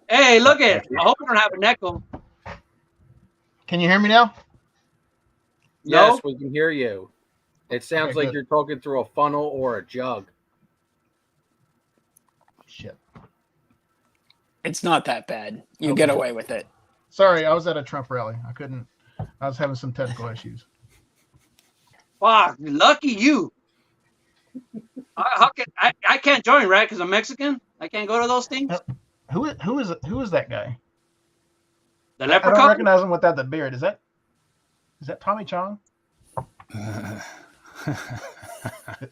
Hey, look it. I hope I don't have an echo. Can you hear me now? Yes, No? we can hear you. It sounds Okay, like good. you're talking through a funnel or a jug. Shit. It's not that bad. You get away with it. Sorry, I was at a Trump rally. I was having some technical issues. Fuck, lucky you. I can't join, right? Because I'm Mexican. I can't go to those things. Who is that guy? The I don't leprechaun. recognize him without the beard. Is that Tommy Chong?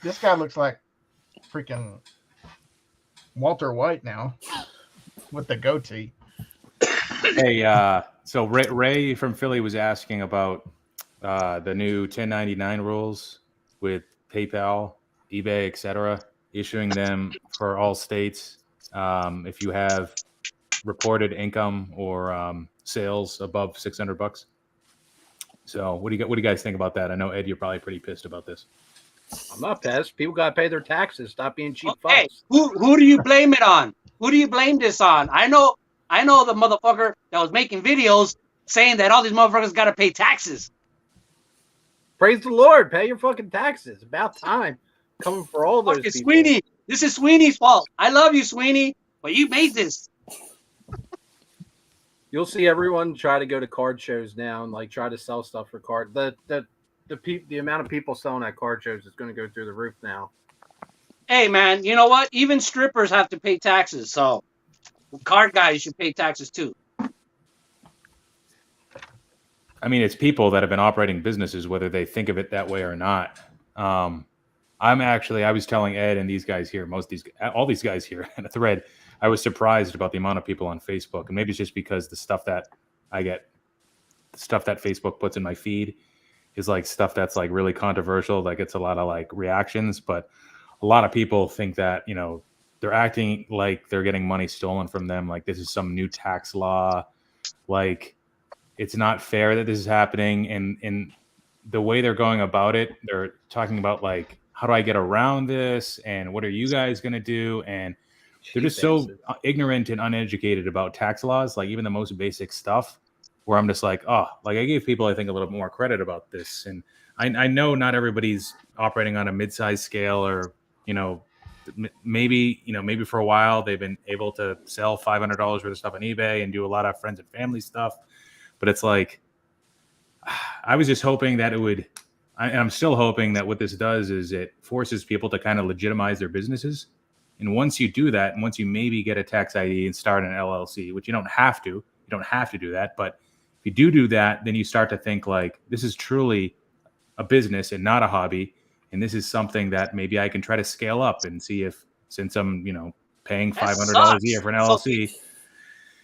This guy looks like freaking Walter White now with the goatee. Hey, so Ray from Philly was asking about the new 1099 rules with PayPal, eBay, etc., issuing them for all states. If you have reported income or sales above $600. So what do you guys think about that? I know Ed, you're probably pretty pissed about this. I'm not pissed. People got to pay their taxes. Stop being cheap Okay, fucks. who do you blame it on? Who do you blame this on? I know the motherfucker that was making videos saying that all these motherfuckers got to pay taxes. Praise the Lord. Pay your fucking taxes. About time. Coming for all those Fucking people. Sweeney, this is Sweeney's fault. I love you, Sweeney, but you made this. You'll see everyone try to go to card shows now and like try to sell stuff for card. The amount of people selling at card shows is going to go through the roof now. Hey, man, you know what? Even strippers have to pay taxes, so card guys should pay taxes too. I mean, it's people that have been operating businesses, whether they think of it that way or not. I was telling Ed and these guys here, all these guys here in a thread, I was surprised about the amount of people on Facebook. And maybe it's just because the stuff that I get, the stuff that Facebook puts in my feed is like stuff that's like really controversial, that gets a lot of like reactions. But a lot of people think that, they're acting like they're getting money stolen from them. Like this is some new tax law. Like it's not fair that this is happening. And the way they're going about it, they're talking about like, how do I get around this? And what are you guys going to do? And they're just so ignorant and uneducated about tax laws, like even the most basic stuff. where I'm just like, oh, like I gave people, I think, a little bit more credit about this. And I know not everybody's operating on a mid-size scale, or, maybe for a while they've been able to sell $500 worth of stuff on eBay and do a lot of friends and family stuff. But it's like, I was just hoping that it would, and I'm still hoping that what this does is it forces people to kind of legitimize their businesses. And once you do that, and once you maybe get a tax ID and start an LLC, which you don't have to do that. But if you do that, then you start to think like, this is truly a business and not a hobby. And this is something that maybe I can try to scale up and see if, since I'm, paying $500 a year for an LLC. So,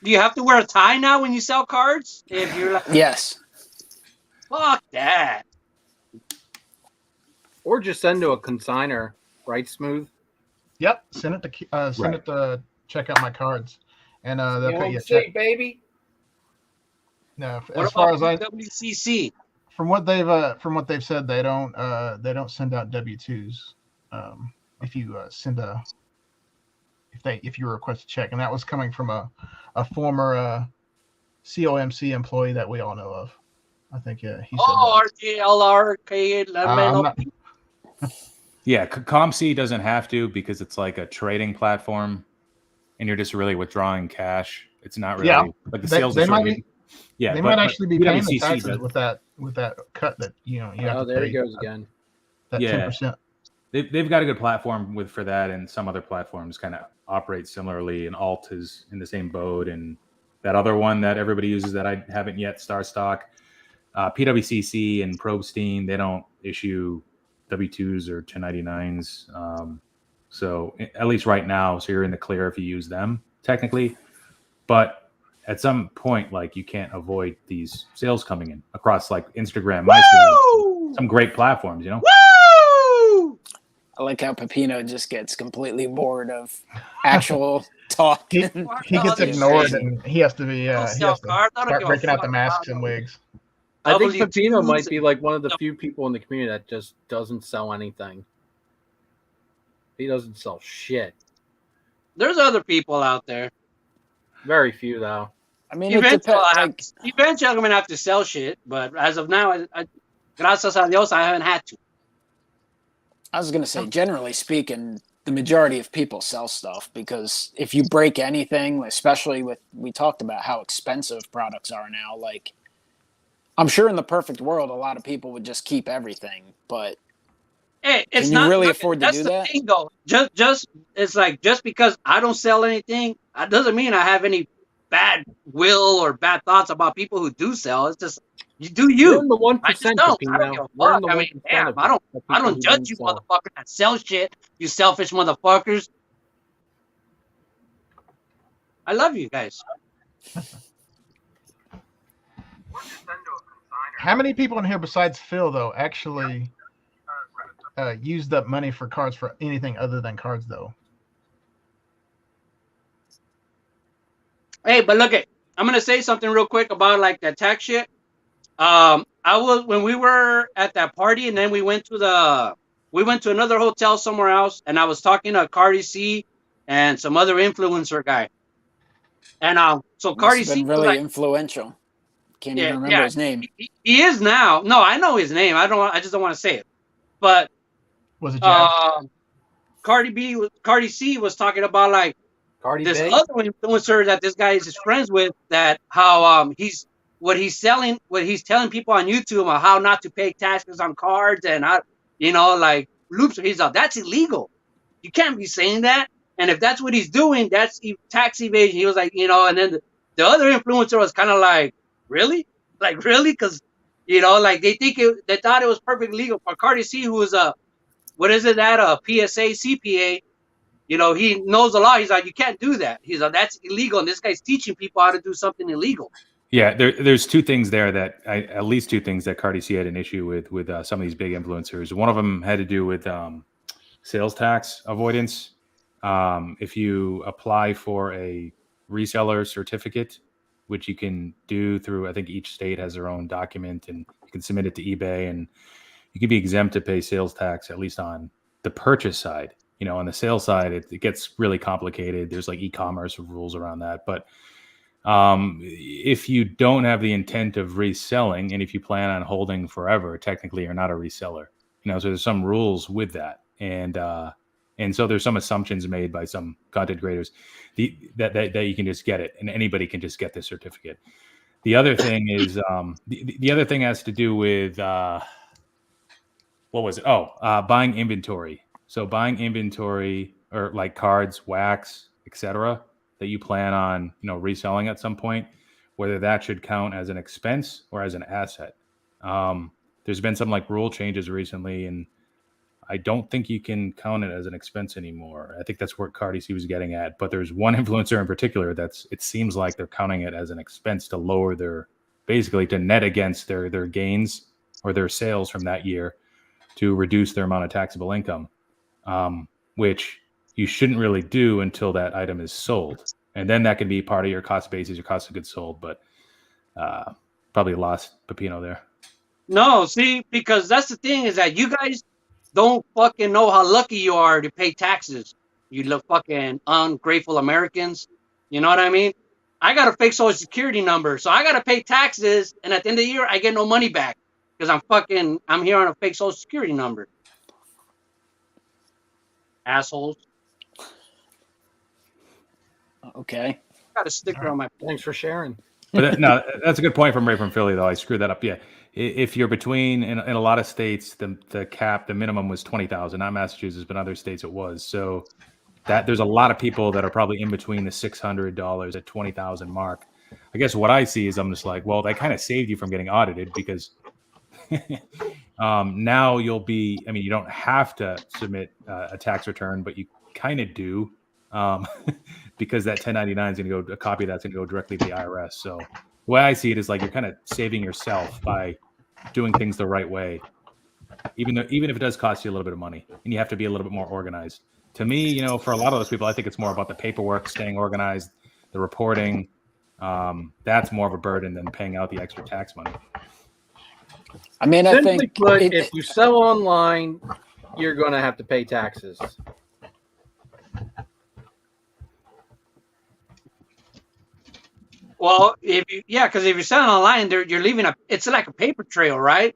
do you have to wear a tie now when you sell cards? If you're like, Yes. Fuck that. Or just send to a consigner, right, Smooth? Yep. Send it to check out my cards, and they'll pay you a check, baby. No, What as far as about I, WCC? from what they've said, they don't send out W-2s. If you if you request a check, and that was coming from a former COMC employee that we all know of. I think he said RJLRK. Yeah, ComC doesn't have to, because it's like a trading platform, and you're just really withdrawing cash. It's not really like the sales. They might actually be paying the PwC taxes does. with that cut that you have Oh, to there pay. he goes again. That 10%. They've got a good platform for that, and some other platforms kind of operate similarly. And Alt is in the same boat, and that other one that everybody uses that I haven't yet, StarStock, PwCC and Probstein, they don't issue W-2s or 1099s. So at least right now, so you're in the clear if you use them technically. But at some point, like, you can't avoid these sales coming in across like Instagram, MySpace, some great platforms, Woo! I like how Pepino just gets completely bored of actual talk. He gets ignored, and he has to be. He Don't has sell to cards. I don't start give a breaking out the fuck masks about and it. wigs. I think W2s Pepino might be like one of the few people in the community that just doesn't sell anything. He doesn't sell shit. There's other people out there. Very few, though. I mean, Eventually, it I'm gonna have to sell shit, but as of now, gracias a Dios, I haven't had to. I was going to say, generally speaking, the majority of people sell stuff, because if you break anything, especially we talked about how expensive products are now, like, I'm sure in the perfect world, a lot of people would just keep everything, but Hey, it's can you not really afford to that's do the that? thing, though. It's like, just because I don't sell anything, that doesn't mean I have any bad will or bad thoughts about people who do sell. It's just, you do you. We're in the 1%, I just don't. I don't Pepino. give a We're in fuck. the I mean, 1% damn, of I don't the people who judge you don't sell. motherfuckers that sell shit. You selfish motherfuckers. I love you guys. How many people in here besides Phil, though, actually used up money for cards for anything other than cards, though? Hey, but look I'm gonna say something real quick about like that tax shit. When we were at that party, and then we went to another hotel somewhere else, and I was talking to Cardi C and some other influencer guy. And so Must Cardi have been C was really like, influential. Can't even remember his name. He is now. No, I know his name. I just don't want to say it. But Was it Jabs? Cardi C was talking about like Cardi this B? other influencer that this guy is friends with, that how he's telling people on YouTube about how not to pay taxes on cards, and how, like, loops. He's like, that's illegal. You can't be saying that. And if that's what he's doing, that's tax evasion. He was like, and then the other influencer was kind of like, really? Like, really? Because, like, they thought it was perfectly legal. For Cardi C, who is a PSA, CPA, he knows the law. He's like, you can't do that. He's like, that's illegal. And this guy's teaching people how to do something illegal. Yeah, there's two things there at least two things that Cardi C had an issue with some of these big influencers. One of them had to do with sales tax avoidance. If you apply for a reseller certificate, which you can do through, I think each state has their own document, and you can submit it to eBay, and you can be exempt to pay sales tax, at least on the purchase side. On the sales side, it gets really complicated. There's like e-commerce rules around that. But If you don't have the intent of reselling, and if you plan on holding forever, technically you're not a reseller. So there's some rules with that, and so there's some assumptions made by some content creators that you can just get it, and anybody can just get this certificate. The other thing is the other thing has to do with what was it? Buying inventory. So buying inventory or like cards, wax, etc., that you plan on reselling at some point, whether that should count as an expense or as an asset. There's been some like rule changes recently, and I don't think you can count it as an expense anymore. I think that's where Cardi was getting at. But there's one influencer in particular it seems like they're counting it as an expense to lower to net against their gains or their sales from that year to reduce their amount of taxable income, which you shouldn't really do until that item is sold. And then that can be part of your cost basis, your cost of goods sold. But probably lost Pepino there. No, see, because that's the thing is that you guys don't fucking know how lucky you are to pay taxes. You look fucking ungrateful Americans. You know what I mean? I got a fake social security number, so I got to pay taxes, and at the end of the year, I get no money back because I'm here on a fake social security number. Assholes. Okay. Got a sticker on my. Thanks for sharing. But no, that's a good point from Ray from Philly, though. I screwed that up. Yeah. If you're between, in a lot of states, the cap, the minimum was 20,000, not Massachusetts, but other states it was. So that there's a lot of people that are probably in between the $600 at 20,000 mark. I guess what I see is I'm just like, well, that kind of saved you from getting audited because now you'll be, you don't have to submit a tax return, but you kind of do because that 1099 is going to go, a copy of that's going to go directly to the IRS. So the way I see it is like you're kind of saving yourself by doing things the right way, even if it does cost you a little bit of money and you have to be a little bit more organized. To me, for a lot of those people, I think it's more about the paperwork, staying organized, the reporting. That's more of a burden than paying out the extra tax money. I think if you sell online, you're going to have to pay taxes. Well, because if you're selling online, you're leaving it's like a paper trail, right?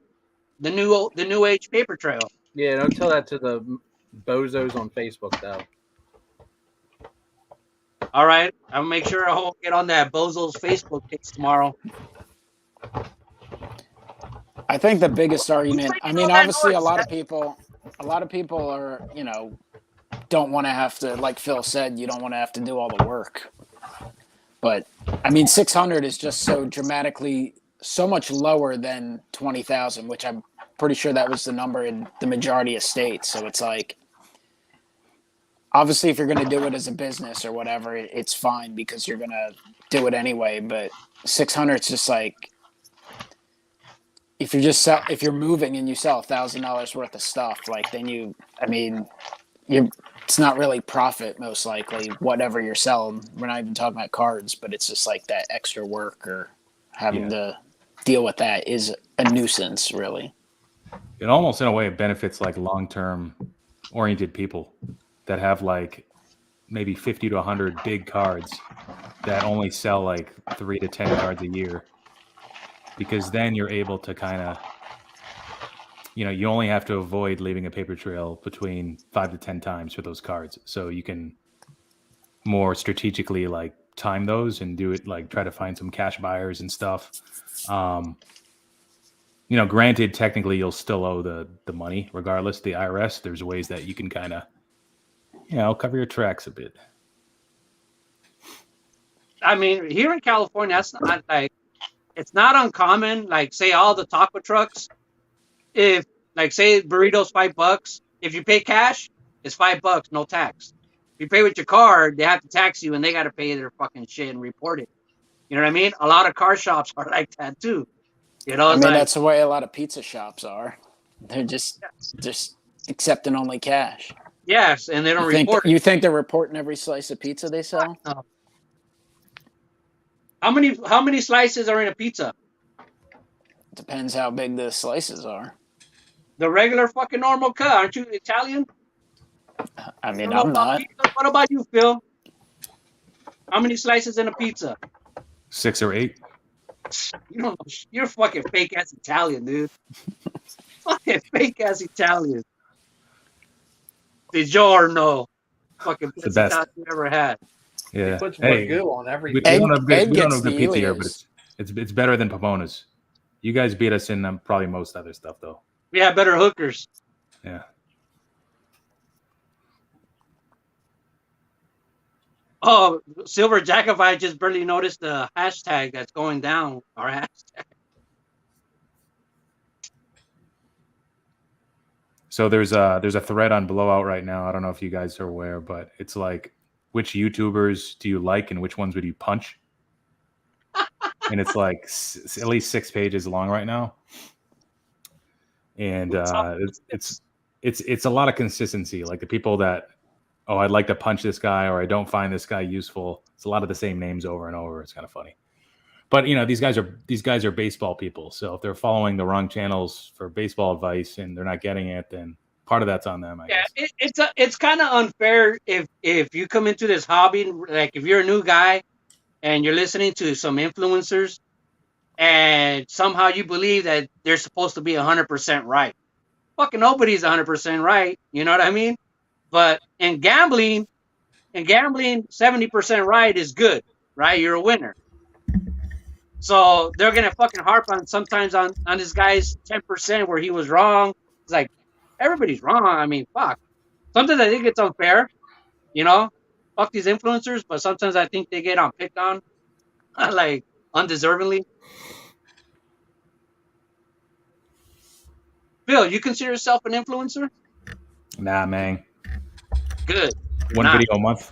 The new age paper trail. Yeah, don't tell that to the bozos on Facebook, though. All right, I'll make sure I'll get on that bozo's Facebook page tomorrow. I think the biggest argument. Obviously, a lot of people are, don't want to have to, like Phil said, you don't want to have to do all the work. But 600 is just so dramatically, so much lower than 20,000, which I'm pretty sure that was the number in the majority of states. So it's like, obviously, if you're going to do it as a business or whatever, it's fine because you're going to do it anyway. But 600 is just like, if you're moving and you sell $1,000 worth of stuff, like then it's not really profit, most likely, whatever you're selling. We're not even talking about cards, but it's just like that extra work or having to deal with that is a nuisance, really. It almost, in a way, it benefits like long-term oriented people that have like maybe 50 to 100 big cards that only sell like 3 to 10 cards a year. Because then you're able to kind of, you only have to avoid leaving a paper trail between 5 to 10 times for those cards. So you can more strategically like time those and do it, like try to find some cash buyers and stuff. Granted, technically you'll still owe the money regardless, the IRS. There's ways that you can kind of, cover your tracks a bit. Here in California, that's not like, it's not uncommon, like say all the taco trucks, if like say burritos $5, if you pay cash, it's $5, no tax. If you pay with your card, they have to tax you and they got to pay their fucking shit and report it. You know what I mean? A lot of car shops are like that too. That's the way a lot of pizza shops are. They're just accepting only cash. Yes, and they don't report. You think they're reporting every slice of pizza they sell? No. How many slices are in a pizza? Depends how big the slices are. The regular fucking normal cut. Aren't you Italian? I'm not. What about you, Phil? How many slices in a pizza? 6 or 8. You don't know. You're fucking fake ass Italian, dude. Fucking fake ass Italian. DiGiorno. Fucking It's the best best. Italian you ever had. He Yeah. puts Hey, Wagyu on we everything. don't have good, Ed we don't gets have good the pizza here, but Ilias. it's better than Pomona's. You guys beat us in probably most other stuff, though. We have better hookers. Yeah. Oh, Silver Jacobite just barely noticed the hashtag that's going down. Our hashtag. So there's a thread on Blowout right now. I don't know if you guys are aware, but it's like, which YouTubers do you like and which ones would you punch? And it's like at least 6 pages long right now. And it's a lot of consistency. Like the people that, oh, I'd like to punch this guy, or I don't find this guy useful. It's a lot of the same names over and over. It's kind of funny. But you know, these guys are baseball people. So if they're following the wrong channels for baseball advice and they're not getting it, then part of that's on them, I guess. It's kind of unfair if you come into this hobby, like if you're a new guy and you're listening to some influencers and somehow you believe that they're supposed to be 100% right. Fucking nobody's 100% right. You know what I mean? But in gambling, 70% right is good, right? You're a winner. So they're gonna fucking harp on sometimes on this guy's 10% where he was wrong. It's like everybody's wrong. I mean, fuck. Sometimes I think it's unfair, you know. Fuck these influencers, but sometimes I think they get picked on, like undeservingly. Bill, you consider yourself an influencer? Nah, man. Good. One Nah. video a month.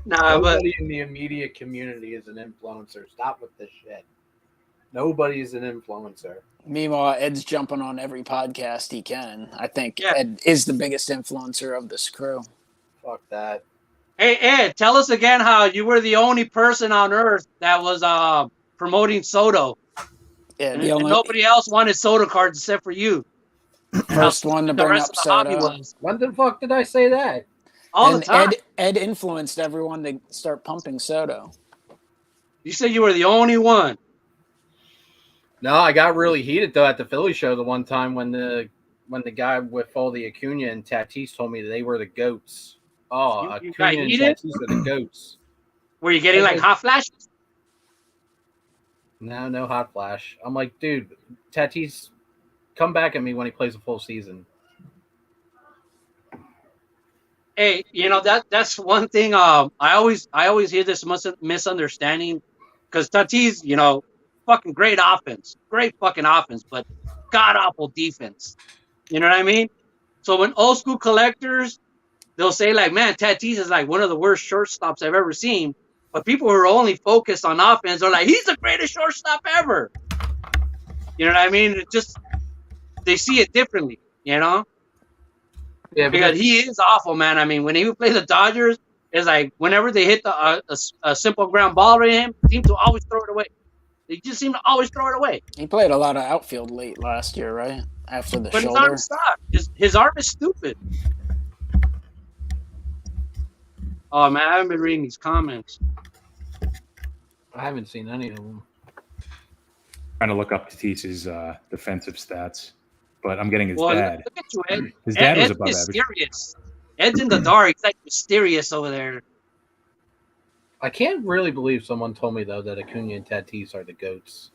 Nah, but Nobody in the immediate community is an influencer. Stop with this shit. Nobody is an influencer. Meanwhile, Ed's jumping on every podcast he can. I think Yeah. Ed is the biggest influencer of this crew. Fuck that. hey Ed, tell us again how you were the only person on Earth that was promoting Soto. Yeah, And the only nobody else wanted Soto cards except for you. first one to The bring rest up of the hobby Soto. was When the fuck did I say that? all the And time. Ed influenced everyone to start pumping Soto. You said you were the only one. No, I got really heated though at the Philly show the one time when the guy with all the Acuna and Tatis told me that they were the goats. Oh, You got Acuna and heated? Tatis are the goats. Were you getting like hot flashes? No hot flash. I'm like, dude, Tatis, come back at me when he plays a full season. Hey, you know that's one thing. I always hear this misunderstanding because Tatis, you know, fucking great fucking offense, but god awful defense. You know what I mean? So when old school collectors, they'll say like, man, Tatis is like one of the worst shortstops I've ever seen. But people who are only focused on offense are like, he's the greatest shortstop ever. You know what I mean? It just they see it differently, you know? Yeah, Because he is awful, man. I mean, when he would play the Dodgers, it's like whenever they hit a simple ground ball to him, seem to always throw it away. They just seem to always throw it away. He played a lot of outfield late last year, right? After the But his shoulder. arm sucks. His arm is stupid. Oh man, I haven't been reading these comments. I haven't seen any of them. Trying to look up Tatis's defensive stats, but I'm getting his Well, dad. look at you, Ed. His dad was Ed's above average. mysterious. Ed's in the dark. He's like mysterious over there. I can't really believe someone told me though that Acuna and Tatis are the goats.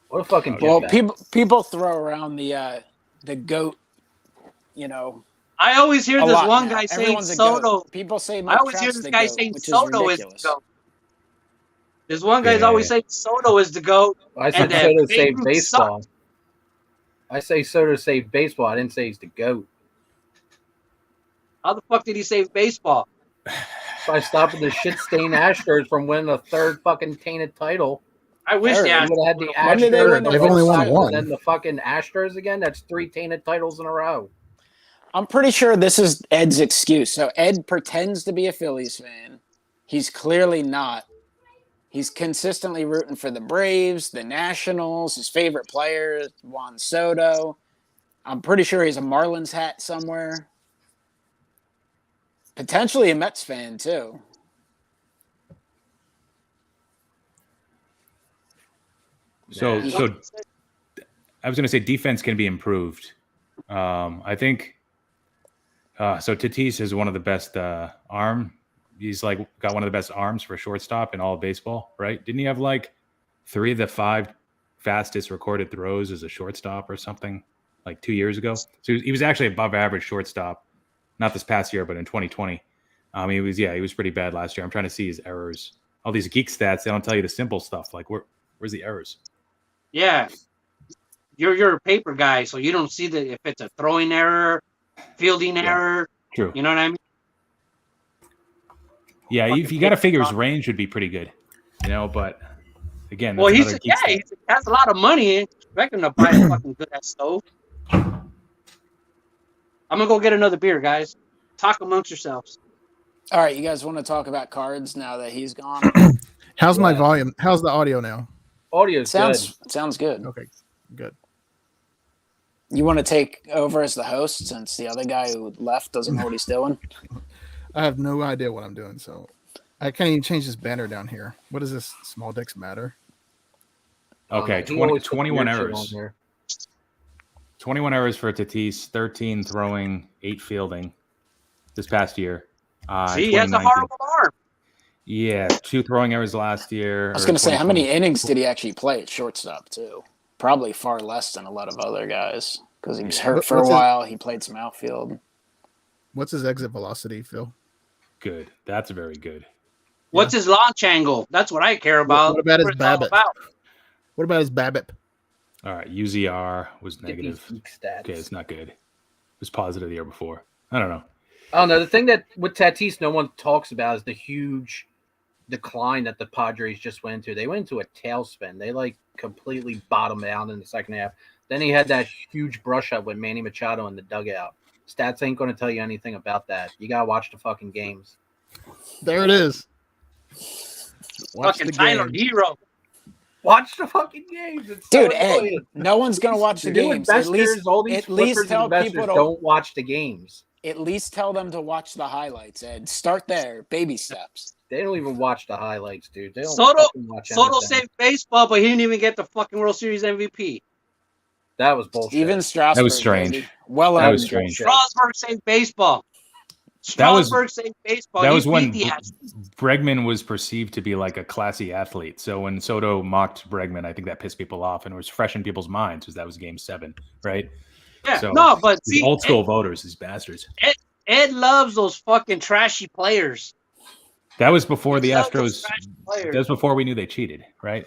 What a fucking Well, dickbag. people throw around the goat, you know. I always hear a this lot one now. guy saying Everyone's a goat. Soto. People say I Mike always hear Trout's this the guy goat, saying which Soto is is the ridiculous. goat. This one guy's Yeah. always saying Soto is the GOAT. I said And that Soto Babe saved Ruth baseball. I say Soto saved baseball. I didn't say he's the GOAT. How the fuck did he save baseball? By stopping the shit-stained Astros from winning a third fucking tainted title. I wish Third. they You had. would have had the When did they win Astros, their the They've only won Red Sox, one. and then the fucking Astros again. That's 3 tainted titles in a row. I'm pretty sure this is Ed's excuse. So Ed pretends to be a Phillies fan. He's clearly not. He's consistently rooting for the Braves, the Nationals. His favorite player is Juan Soto. I'm pretty sure he's a Marlins hat somewhere. Potentially a Mets fan, too. So Yeah. so I was going to say defense can be improved. I think so. Tatis is one of the best arm. He's like got one of the best arms for shortstop in all of baseball, right? Didn't he have like 3 of the 5 fastest recorded throws as a shortstop or something like 2 years ago? So he was actually above average shortstop, not this past year, but in 2020. He was pretty bad last year. I'm trying to see his errors. All these geek stats, they don't tell you the simple stuff. Like where's the errors? Yeah, you're a paper guy, so you don't see if it's a throwing error, fielding error. True. You know what I mean? Yeah, if you got to figure his range would be pretty good, but again, Well, that's he another geek stat. has a lot of money. Expect him to buy a fucking good ass stove. I'm gonna go get another beer, guys. Talk amongst yourselves. All right, you guys want to talk about cards now that he's gone? How's my volume? How's the audio now? Audio's sounds good. Okay, good. You want to take over as the host since the other guy who left doesn't know what he's doing? I have no idea what I'm doing, so I can't even change this banner down here. What is this? Small dicks matter. Okay, 21 errors. 21 errors for Tatis, 13 throwing, 8 fielding this past year. See, he has a horrible arm. Yeah, 2 throwing errors last year. I was going to say, how many innings did he actually play at shortstop, too? Probably far less than a lot of other guys because he was hurt for a while. He played some outfield. What's his exit velocity, Phil? Good. That's very good. What's his launch angle? That's what I care about. What about his BABIP? What about his BABIP? All right, UZR was negative. Stats. Okay, it's not good. It was positive the year before. I don't know. Oh no, the thing that with Tatis no one talks about is the huge decline that the Padres just went into. They went into a tailspin. They like completely bottomed out in the second half. Then he had that huge brush up with Manny Machado in the dugout. Stats ain't going to tell you anything about that. You got to watch the fucking games. There it is. Watch fucking Tyler Hero. Watch the fucking games. It's dude, Ed, no one's going to watch the games. At least tell people don't watch the games. At least tell them to watch the highlights, Ed. Start there. Baby steps. They don't even watch the highlights, dude. They don't Soto saved baseball, but he didn't even get the fucking World Series MVP. That was bullshit. Even Strasburg. That was strange. Baby. Well, that was strange. Strasburg saved baseball. Strasburg saved baseball. That was when Bregman was perceived to be like a classy athlete. So when Soto mocked Bregman, I think that pissed people off, and it was fresh in people's minds because that was Game 7, right? Yeah, so, no, but see, old school voters, these bastards. Ed loves those fucking trashy players. That was before the Astros. That was before we knew they cheated, right?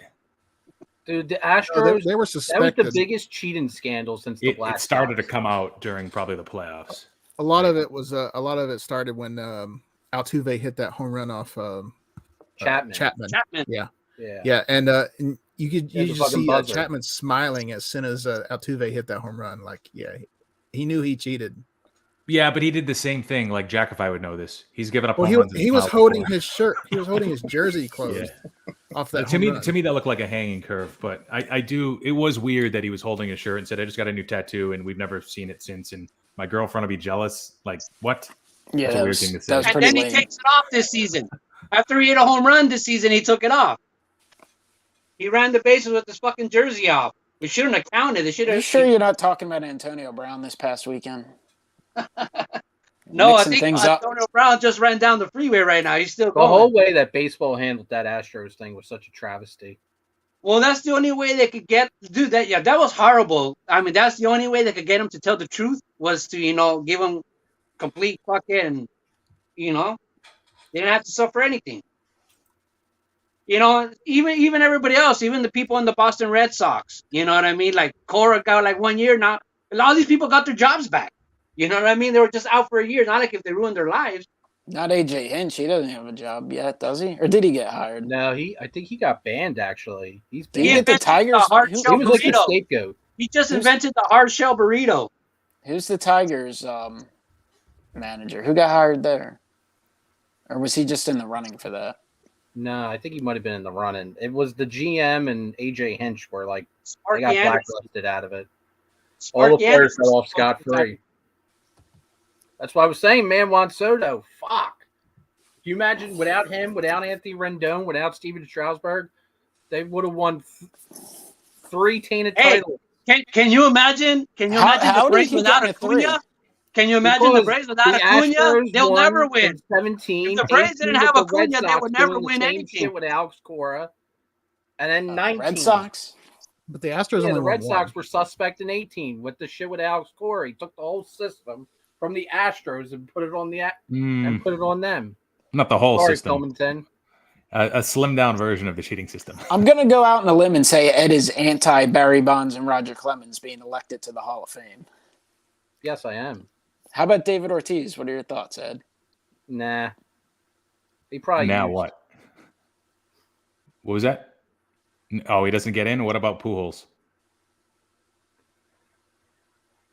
Dude, the Astros, they were suspected. That was the biggest cheating scandal since the Black It started to come out during probably the playoffs. A lot of it started when Altuve hit that home run off Chapman. Yeah, and you could see Chapman smiling as soon as Altuve hit that home run. Like, yeah, he knew he cheated. Yeah, but he did the same thing. Like Jackify would know this. He's given up. Well, he was holding his shirt. He was holding his jersey closed. Off that to me, that looked like a hanging curve. But I do. It was weird that he was holding his shirt and said, "I just got a new tattoo," and we've never seen it since. And my girlfriend will be jealous. Like, what? Yeah, that's a weird thing to say. And then he takes it off this season. After he hit a home run this season, he took it off. He ran the bases with his fucking jersey off. We shouldn't have counted. They should have. Are you sure you're not talking about Antonio Brown this past weekend? No, I think Antonio Brown just ran down the freeway right now. He's still going. The whole way that baseball handled that Astros thing was such a travesty. Well, that's the only way they could do that. Yeah, that was horrible. I mean, that's the only way they could get him to tell the truth was to, give him complete fucking, they didn't have to suffer anything. Even everybody else, even the people in the Boston Red Sox, you know what I mean? Like Cora got like 1 year now. A lot of these people got their jobs back. You know what I mean? They were just out for a year. Not like if they ruined their lives. Not AJ Hinch. He doesn't have a job yet, does he? Or did he get hired? No, I think he got banned, actually. He's banned. Did he get the Tigers? He was like the scapegoat. He just invented the hard shell burrito. Who's the Tigers manager? Who got hired there? Or was he just in the running for that? No, I think he might have been in the running. It was the GM and AJ Hinch were like, Sparky they got Anderson. blacklisted out of it. Sparky All the players Anderson. fell off scot-free. That's why I was saying, man, Juan Soto, fuck. Can you imagine without him, without Anthony Rendon, without Steven Strasburg, they would have won 3 tainted Hey, titles. Can you imagine? Can you imagine how the did Braves he without get to 3? Acuna? Can you imagine the Braves without the Acuna? Astros They'll won never in win. 17. If the Braves 18 didn't have with the Red Acuna, they Sox would never doing the win same anything. shit with Alex Cora. And then 19. Red Sox. But the Astros only the won Red one. Sox were suspect in 18 with the shit with Alex Cora. He took the whole system from the Astros and put it on and put it on them. Not the whole Sorry, system. Filmington. A slimmed down version of the cheating system. I'm going to go out on a limb and say Ed is anti-Barry Bonds and Roger Clemens being elected to the Hall of Fame. Yes, I am. How about David Ortiz? What are your thoughts, Ed? Nah. He probably Now what? What was that? Oh, he doesn't get in? What about Pujols?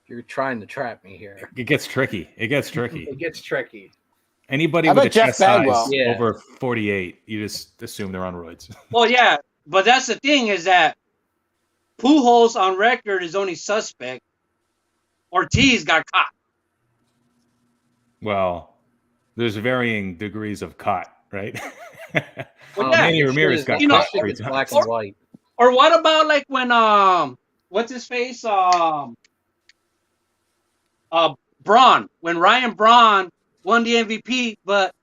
You're trying to trap me here. It gets tricky. It gets tricky. It gets tricky. Anybody How with a about Jeff chest size Bagwell? Yeah. over 48, you just assume they're on roids. Well, yeah, but that's the thing is that Pujols on record is only suspect. Ortiz got caught. Well, there's varying degrees of caught, right? Well, yeah, Manny Ramirez got you know, caught 3 It's times. black and white. Or what about like when what's his face Braun, when Ryan Braun won the MVP, but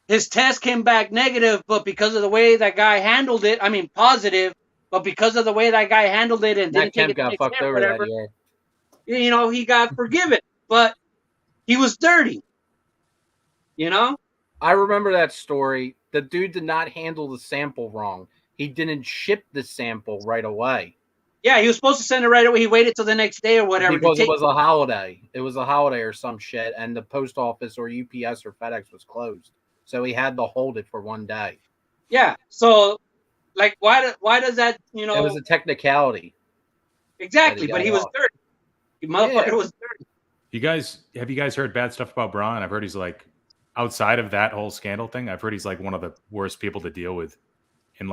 his test came back negative, but because of the way that guy handled it, I mean positive, but because of the way that guy handled it and Matt didn't take Kemp it the got next fucked day or over whatever, that year. you know, he got forgiven, but he was dirty. You know? I remember that story. The dude did not handle the sample wrong. He didn't ship the sample right away. Yeah, he was supposed to send it right away. He waited till the next day or whatever. Because it was a holiday. It was a holiday or some shit, and the post office or UPS or FedEx was closed. So he had to hold it for one day. Yeah. So, like, why does that, you know? It was a technicality. Exactly, but he was dirty. The motherfucker was dirty. Have you guys heard bad stuff about Braun? I've heard he's like, outside of that whole scandal thing, I've heard he's like one of the worst people to deal with in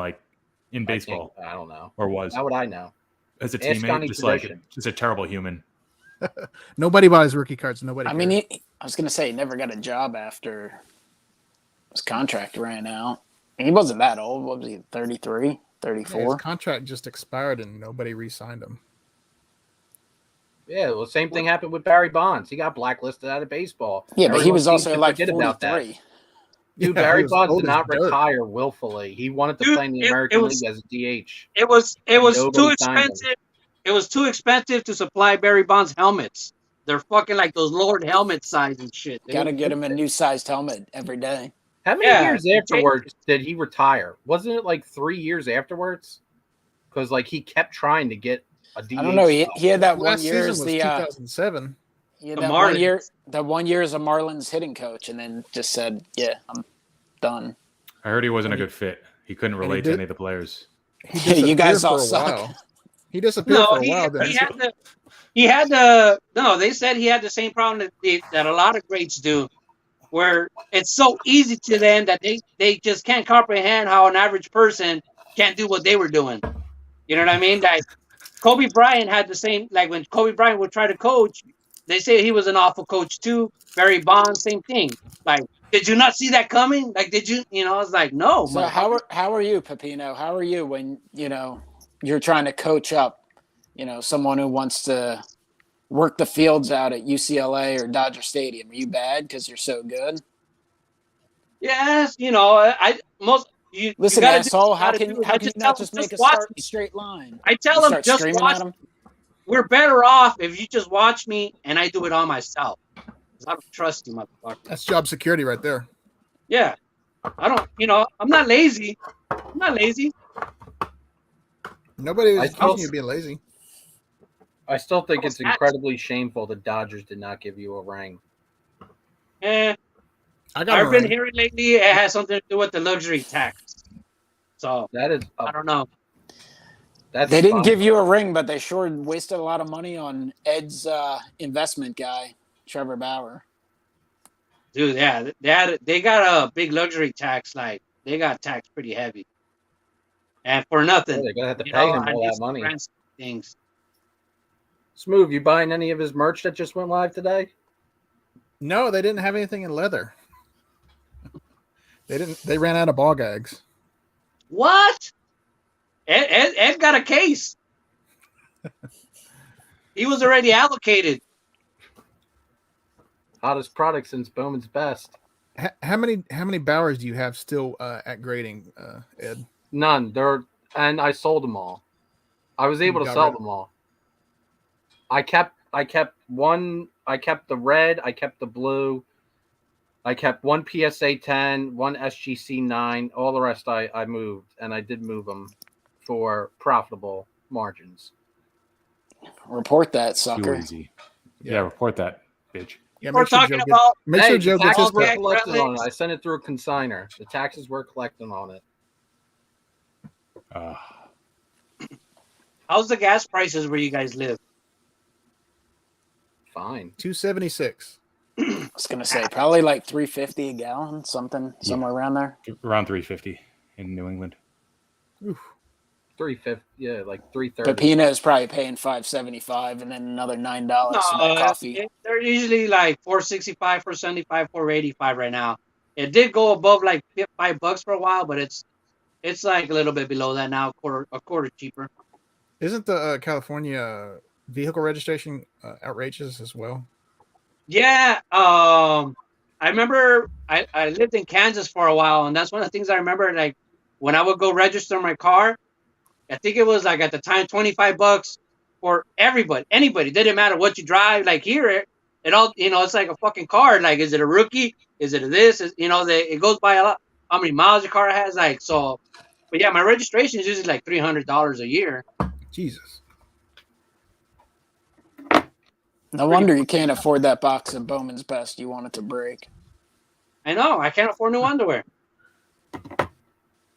baseball. I don't know. Or was. How would I know? As a teammate, just a terrible human. Nobody buys rookie cards. Nobody. I mean, I was going to say he never got a job after his contract ran out. He wasn't that old. What was he, 33, 34? Yeah, his contract just expired and nobody re-signed him. Yeah, well, same thing happened with Barry Bonds. He got blacklisted out of baseball. Yeah, but he was also like forget 43. about that. Dude, Barry Bonds did not retire willfully. He wanted to play in the American League as a DH. It was too expensive. It was too expensive to supply Barry Bonds helmets. They're fucking like those Lord helmet size and shit. Got to get him a new sized helmet every day. How many years afterwards did he retire? Wasn't it like 3 years afterwards? Because like he kept trying to get a DH. I don't know. He had that one Last year season as was the 2007. Yeah, that 1 year as a Marlins hitting coach, and then just said, "Yeah, I'm done." I heard he wasn't a good fit. He couldn't relate to any of the players. You guys all suck. He disappeared for a while. They said he had the same problem that a lot of greats do, where it's so easy to them that they just can't comprehend how an average person can't do what they were doing. You know what I mean? Like Kobe Bryant had the same. Like when Kobe Bryant would try to coach, they say he was an awful coach too. Barry Bonds, same thing. Like, did you not see that coming? Like, did you? You know, I was like, no. So how are you, Pepino? How are you when you're trying to coach up, someone who wants to work the fields out at UCLA or Dodger Stadium? Are you bad because you're so good? Yes, Listen, asshole. How can you not just make a straight line? I tell them just watch. We're better off if you just watch me and I do it all myself. I don't trust you, motherfucker. That's job security right there. Yeah. I don't, I'm not lazy. Nobody is accusing you of being lazy. I still think it's incredibly shameful the Dodgers did not give you a ring. I've been hearing lately it has something to do with the luxury tax. So that is, I don't know. They didn't give you a ring, but they sure wasted a lot of money on Ed's investment guy, Trevor Bauer. Dude, yeah, they got a big luxury tax. Like they got taxed pretty heavy, and for nothing. They're gonna have to pay him all that money. Things. Smooth, you buying any of his merch that just went live today? No, they didn't have anything in leather. They ran out of ball gags. What? Ed got a case. He was already allocated. Hottest product since Bowman's best. How many Bowers do you have still at grading, Ed? None. And I sold them all. I was able to sell them all. I kept one. I kept the red. I kept the blue. I kept one PSA 10, one SGC 9. All the rest I moved, and I did move them for profitable margins. Report that, sucker. Too easy. Yeah, report that, bitch. Yeah, We're talking about. Make sure Joe gets his taxes were collected on it. I sent it through a consigner. The taxes were collected on it. How's the gas prices where you guys live? Fine. $2.76. I was gonna say probably like $3.50 a gallon, somewhere around there. Around $3.50 in New England. Oof. $3.50, yeah, like $3.30. Pepino is probably paying $5.75, and then another $9 for that coffee. They're usually like $4.65, $4.75, $4.85 right now. It did go above like $5 for a while, but it's like a little bit below that now, a quarter cheaper. Isn't the California vehicle registration outrageous as well? Yeah, I remember I lived in Kansas for a while, and that's one of the things I remember. Like when I would go register my car, I think it was like at the time $25 for everybody, anybody. It didn't matter what you drive. Like here, it all it's like a fucking car. Like, is it a rookie? Is it a this? It goes by a lot. How many miles your car has? Like so. But yeah, my registration is usually like $300 a year. Jesus. No wonder you can't afford that box of Bowman's Best. You want it to break. I know. I can't afford new underwear.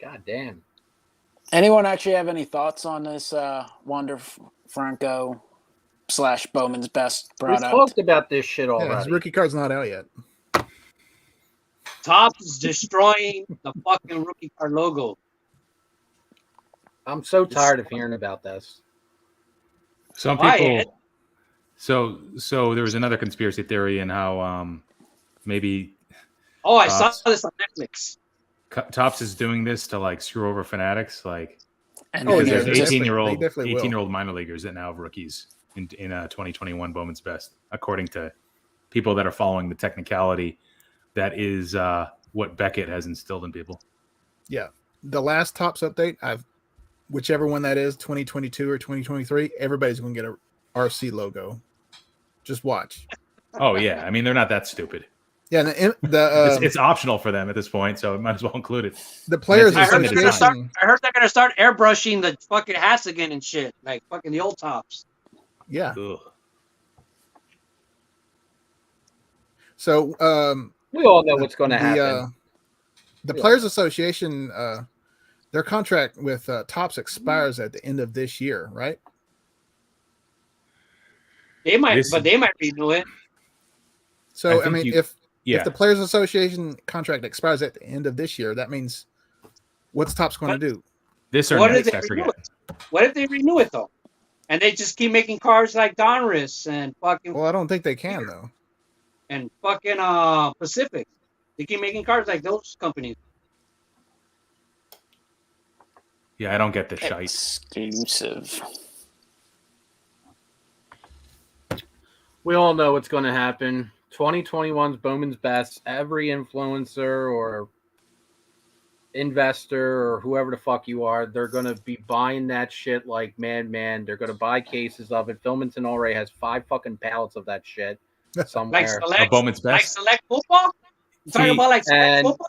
God damn. Anyone actually have any thoughts on this Wander Franco / Bowman's Best We product? talked about this shit already. Yeah, his rookie card's not out yet. Topps is destroying the fucking rookie card logo. I'm so tired of hearing about this. Some Why, people. Ed? So there was another conspiracy theory in how maybe. Oh, I saw this on Netflix. Topps is doing this to like screw over Fanatics, like And because yeah, there's they 18-year-old minor leaguers that now have rookies in 2021 Bowman's Best, according to people that are following the technicality. That is what Beckett has instilled in people. Yeah, the last Topps update, whichever one that is, 2022 or 2023, everybody's going to get a RC logo. Just watch. Oh yeah, I mean they're not that stupid. Yeah, It's optional for them at this point, so it might as well include it. The Players I heard Association. they're gonna start airbrushing the fucking hats again and shit, like fucking the old Topps. Yeah. Ugh. So We all know what's going to happen. The Players Association, their contract with Topps expires at the end of this year, right? They might renew it. So I mean, if the Players Association contract expires at the end of this year, that means what's Topps going to do? This or What next, if I they forget. renew it? What if they renew it though, and they just keep making cars like Donruss and fucking Well, I don't think they can though. and fucking Pacific? They keep making cars like those companies. Yeah, I don't get the shite. Exclusive. We all know what's going to happen. 2021's Bowman's Best. Every influencer or investor or whoever the fuck you are, they're going to be buying that shit like man. They're going to buy cases of it. Filmington already has 5 fucking pallets of that shit somewhere. Like Bowman's like Best. select football. You talking about like select and football?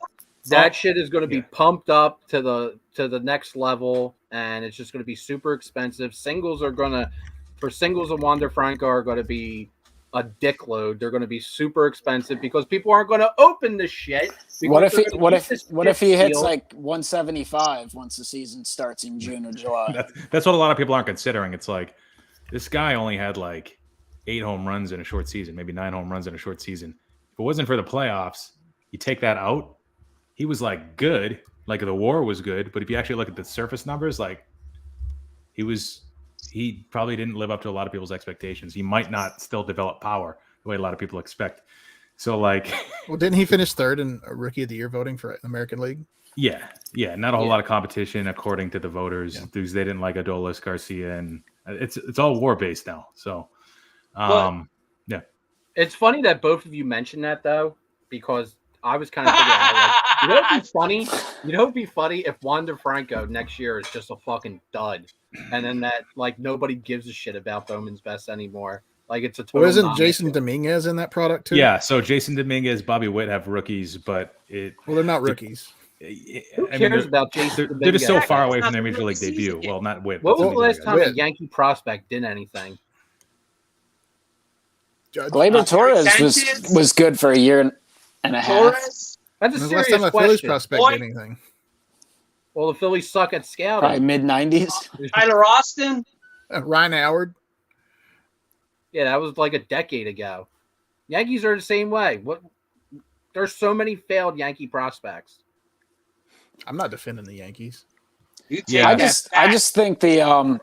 that shit is going to be pumped up to the next level, and it's just going to be super expensive. Singles of Wander Franco are going to be a dick load. They're going to be super expensive because people aren't going to open the shit. What if he hits like 175 once the season starts in June or July? That's what a lot of people aren't considering. It's like this guy only had like 8 home runs in a short season, maybe 9 home runs in a short season. If it wasn't for the playoffs, you take that out, he was like good. Like the WAR was good, but if you actually look at the surface numbers, like he probably didn't live up to a lot of people's expectations. He might not still develop power the way a lot of people expect. So like, well, didn't he finish 3rd in Rookie of the Year voting for American League? Yeah, not a whole lot of competition according to the voters because they didn't like Adolis, Garcia, and It's all war based now. So, yeah. It's funny that both of you mentioned that though, because I was kind of thinking, you know, it'd be funny. You know, it'd be funny if Wander Franco next year is just a fucking dud, and then that like nobody gives a shit about Bowman's Best anymore. Like it's a total. Well, isn't Jason Dominguez in that product too? Yeah. So Jason Dominguez, Bobby Witt have rookies, but they're not rookies. Who cares about Jason? They're just so far away from their major league debut. Well, not Witt. What was the last time a Yankee prospect did anything? Gleyber Torres was good for a year and a half. That's a serious last time a Phillies question. prospect did anything? Well, the Phillies suck at scouting. Probably mid-90s. Tyler Austin. Ryan Howard. Yeah, that was like a decade ago. Yankees are the same way. There's so many failed Yankee prospects. I'm not defending the Yankees. Yeah, I just think the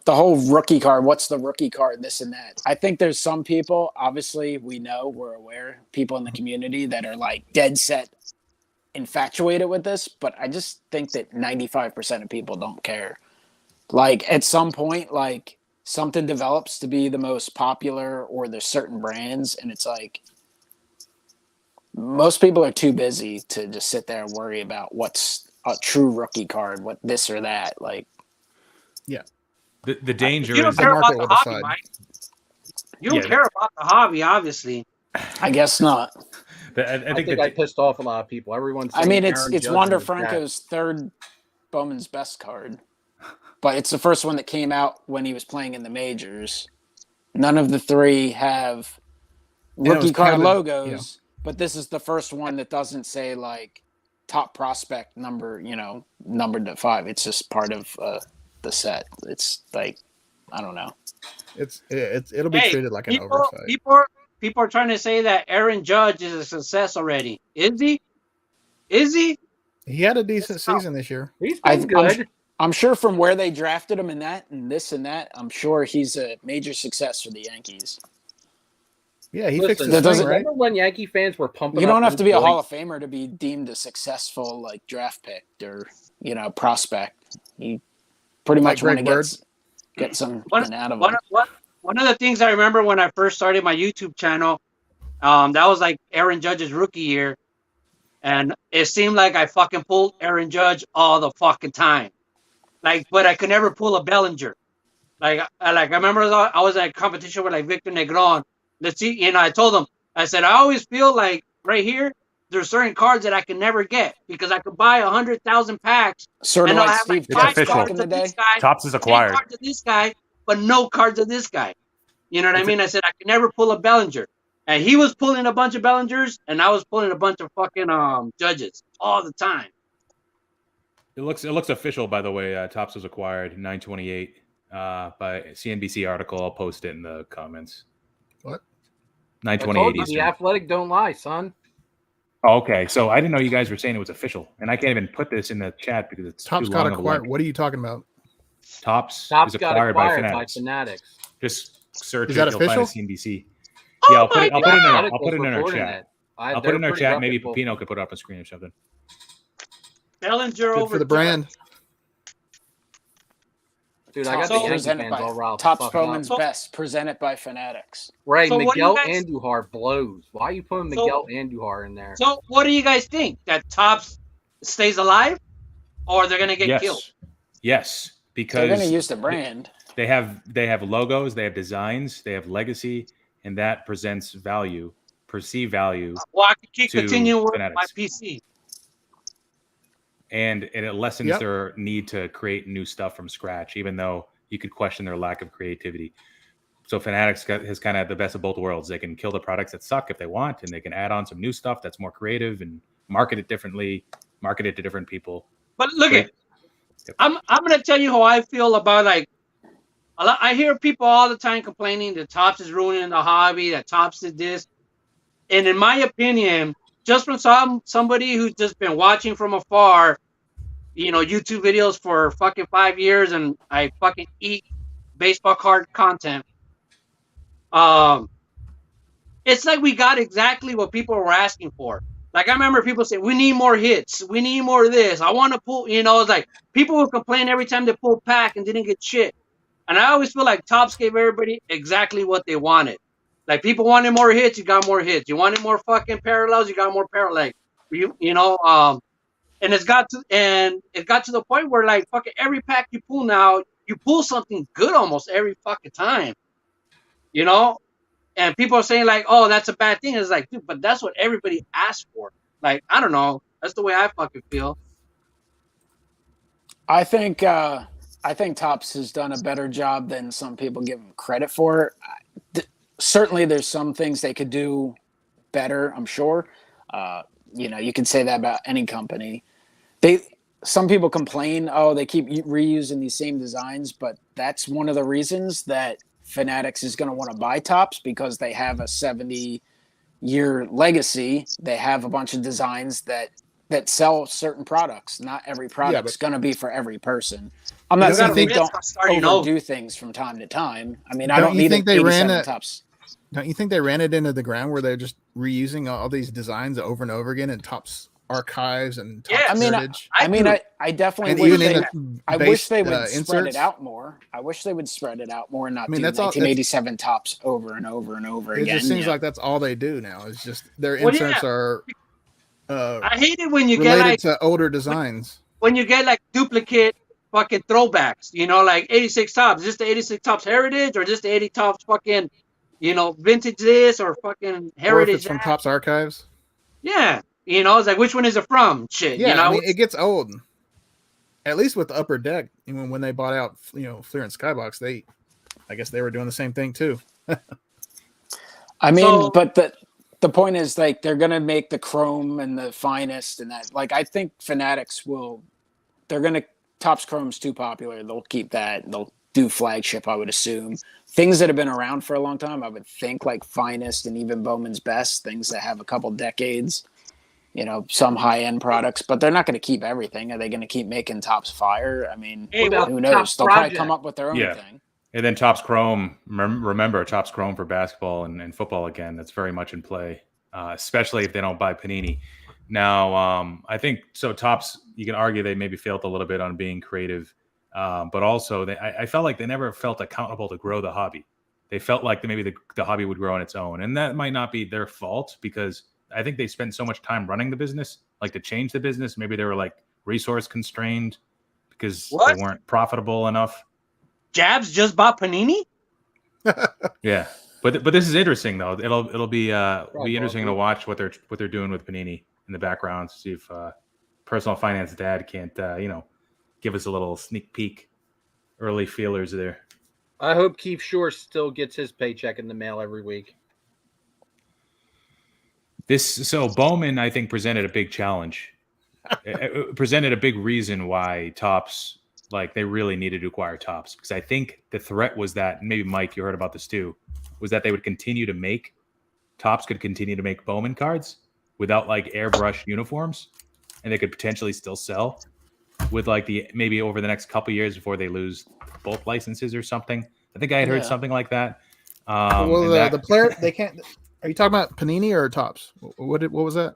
whole rookie card, what's the rookie card, this and that. I think there's some people, obviously we're aware, people in the community that are like dead set infatuated with this, but I just think that 95% of people don't care. Like at some point, like something develops to be the most popular or there's certain brands, and it's like most people are too busy to just sit there and worry about what's a true rookie card, what this or that. Like, yeah, the danger you don't is care about the hobby, Mike. You don't care about the hobby, obviously. I guess not. I think I pissed off a lot of people. Everyone's. I mean, it's Wander Franco's third Bowman's Best card, but it's the first one that came out when he was playing in the majors. None of the three have rookie card logos, but this is the first one that doesn't say like top prospect number, numbered to 5. It's just part of the set. It's like, I don't know. It'll be treated like an oversight. People are trying to say that Aaron Judge is a success already. Is he? He had a decent season this year. He's been good. I'm sure from where they drafted him in that and this and that, I'm sure he's a major success for the Yankees. Yeah, he fixed his thing, right? Remember when Yankee fans were pumping? You don't have to be a Hall of Famer to be deemed a successful like draft pick or prospect. You pretty much want to get something out of him. One of the things I remember when I first started my YouTube channel, that was like Aaron Judge's rookie year, and it seemed like I fucking pulled Aaron Judge all the fucking time, but I could never pull a Bellinger. I remember I was at a competition with like Victor Negron. Let's see, I told him, I said, I always feel like right here, there's certain cards that I can never get because I could buy 100,000 packs. Sort of like Steve It's official. Topps is acquired. 10 cards of this guy, but no cards of this guy. You know what I mean? I said I could never pull a Bellinger, and he was pulling a bunch of Bellingers, and I was pulling a bunch of fucking Judges all the time. It looks official, by the way. Topps was acquired in 9/28 by CNBC article. I'll post it in the comments. What? 9/28 The Athletic don't lie, son. Oh, okay, so I didn't know you guys were saying it was official, and I can't even put this in the chat because it's Topps too got long acquired. What are you talking about? Topps got acquired by Fanatics. Fanatics. Just search Is it. that You'll find official? it CNBC. Oh Yeah, I'll put it in our reporting chat. it. I'll put it in our chat. Maybe Pepino could put it up on screen or something. Bellinger Good over for the brand. Dude, I got the Yankee fans all riled. Topps Bowman's Best, presented by Fanatics. Right, So Miguel Andujar blows. Why are you putting Miguel Andujar in there? So what do you guys think? That Topps stays alive, or they're gonna get killed? Yes, because They're going to use the brand. They have logos, they have designs, they have legacy, and that presents value, perceived value. Well, I can keep continuing with Fanatics. my PC. And it lessens their need to create new stuff from scratch, even though you could question their lack of creativity. So Fanatics has kind of the best of both worlds. They can kill the products that suck if they want, and they can add on some new stuff that's more creative and market it differently, market it to different people. But look I'm going to tell you how I feel about I hear people all the time complaining that Topps is ruining the hobby, that Topps did this. And in my opinion, just from somebody who's just been watching from afar, YouTube videos for fucking 5 years, and I fucking eat baseball card content. It's like we got exactly what people were asking for. Like I remember people say, we need more hits. We need more of this. I want to pull, it's like people would complain every time they pulled pack and didn't get shit. And I always feel like Topps gave everybody exactly what they wanted. Like people wanted more hits, you got more hits. You wanted more fucking parallels, you got more parallels. And it got to the point where like fucking every pack you pull now, you pull something good almost every fucking time. You know? And people are saying like, oh, that's a bad thing. It's like, dude, but that's what everybody asked for. Like, I don't know. That's the way I fucking feel. I think Topps has done a better job than some people give them credit for. Certainly, there's some things they could do better. I'm sure. You can say that about any company. Some people complain, oh, they keep reusing these same designs, but that's one of the reasons that Fanatics is going to want to buy Topps, because they have a 70-year legacy. They have a bunch of designs that sell certain products. Not every product's going to be for every person. I'm not saying they don't overdo things from time to time. I mean, I don't need think they ran it. Topps. Don't you think they ran it into the ground where they're just reusing all these designs over and over again in Topps archives and Topps heritage? I definitely wish they would spread it out more. I wish they would spread it out more and not do 1987 Topps over and over and over again. It just seems like that's all they do now. It's just their inserts are. I hate it when you related get like to older designs. When you get like duplicate fucking throwbacks, like 86 Topps. Is this the 86 Topps heritage or just the 80 Topps fucking, vintage this or fucking heritage? Or if it's from Topps archives. Yeah. It's like, which one is it from? Shit. Yeah, it gets old. At least with the Upper Deck, when they bought out, Fleer and Skybox, I guess they were doing the same thing too. But the point is, like, they're gonna make the chrome and the finest and that. Like, I think Fanatics Topps Chrome's too popular. They'll keep that. They'll do flagship, I would assume. Things that have been around for a long time, I would think, like finest and even Bowman's Best, things that have a couple decades. Some high-end products, but they're not going to keep everything. Are they going to keep making Topps Fire? I mean, who knows? They'll probably come up with their own thing. And then Topps Chrome, remember Topps Chrome for basketball and football again. That's very much in play, especially if they don't buy Panini. Now, I think so. Topps, you can argue they maybe failed a little bit on being creative, but also I felt like they never felt accountable to grow the hobby. They felt like maybe the hobby would grow on its own, and that might not be their fault because I think they spent so much time running the business, like to change the business. Maybe they were like resource constrained because they weren't profitable enough. Jabs just bought Panini. Yeah, but this is interesting though. It'll be interesting to watch what they're doing with Panini in the background. See if Personal Finance Dad can't give us a little sneak peek, early feelers there. I hope Keith Shore still gets his paycheck in the mail every week. So Bowman, I think, presented a big challenge. It presented a big reason why Topps, like, they really needed to acquire Topps, because I think the threat was that, maybe Mike, you heard about this too, was that they would continue to make Topps could continue to make Bowman cards without like airbrush uniforms, and they could potentially still sell with like maybe over the next couple of years before they lose both licenses or something. I think I had heard something like that. The player, they can't. Are you talking about Panini or Topps? What was that?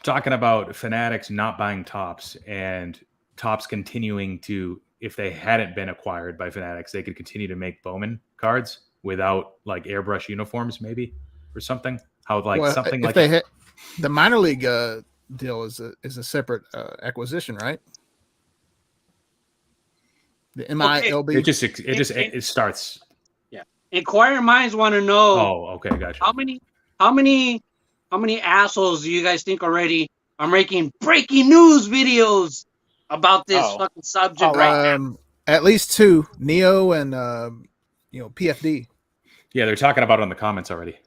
Talking about Fanatics not buying Topps and Topps continuing to, if they hadn't been acquired by Fanatics, they could continue to make Bowman cards without like airbrush uniforms, maybe, or something. The minor league deal is a separate acquisition, right? The MILB. It starts. Yeah. Inquiring minds want to know. Oh, okay, gotcha. How many assholes do you guys think already are making breaking news videos about this fucking subject right now? At least two, Neo and PFD. Yeah, they're talking about it in the comments already.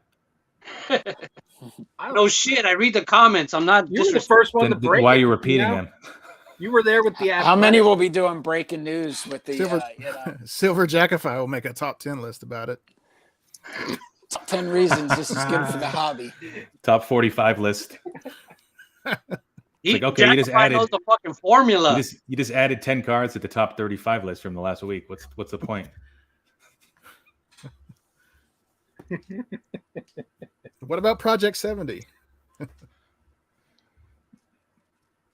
No shit, I read the comments. I'm not. You're the first one to break. Why are you repeating them? You were there with the. How many will be doing breaking news with the Silver Jackify will make a top 10 list about it. Top 10 reasons this is good for the hobby. Top 45 list. You just added knows the fucking formula. You just added 10 cards to the top 35 list from the last week. What's the point? What about Project 70?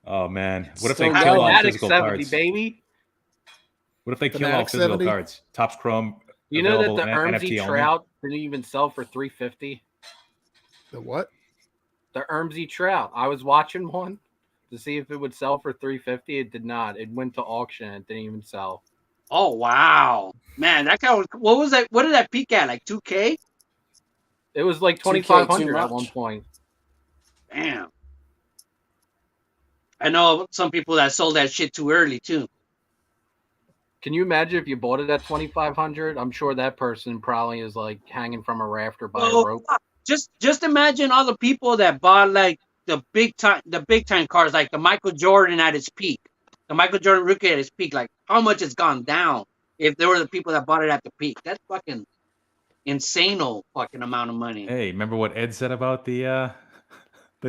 Oh man, what if they kill all physical 70, cards? Baby? What if they kill all Fanatics physical 70? cards? Topps Chrome. You know that available the in Ermsey NFT only? Trout didn't even sell for $350. The what? The Ermsey Trout. I was watching one to see if it would sell for $350. It did not. It went to auction. It didn't even sell. Oh wow, man, that guy was. What was that? What did that peak at? Like 2K? It was like 2K too 2,500 at much. one point. Damn. I know some people that sold that shit too early too. Can you imagine if you bought it at 2,500? I'm sure that person probably is like hanging from a rafter by a rope. Just imagine all the people that bought like the big time cars, like the Michael Jordan at its peak, the Michael Jordan rookie at its peak. Like how much it's gone down if there were the people that bought it at the peak. That's fucking insane fucking amount of money. Hey, remember what Ed said about the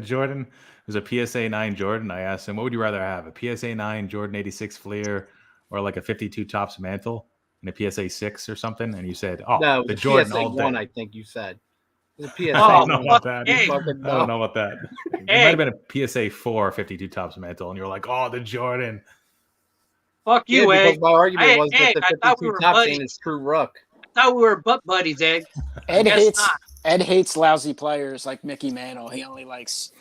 Jordan? It was a PSA 9 Jordan. I asked him, what would you rather have, a PSA 9 Jordan 86 Fleer or like a 52 Topps Mantle and a PSA 6 or something? And you said, oh, No, the the Jordan PSA all day. 1, I think you said. The PSA I don't know 1. about that. Hey. I don't know about that. It might have been a PSA 4 52 Topps Mantle, and you were like, oh, the Jordan. Fuck Yeah, you, because Egg. my argument Hey, was that Egg, the I thought we 52 were Topps buddies. ain't his true rook. I thought we were butt buddies, Egg. Ed hates lousy players like Mickey Mantle. He only likes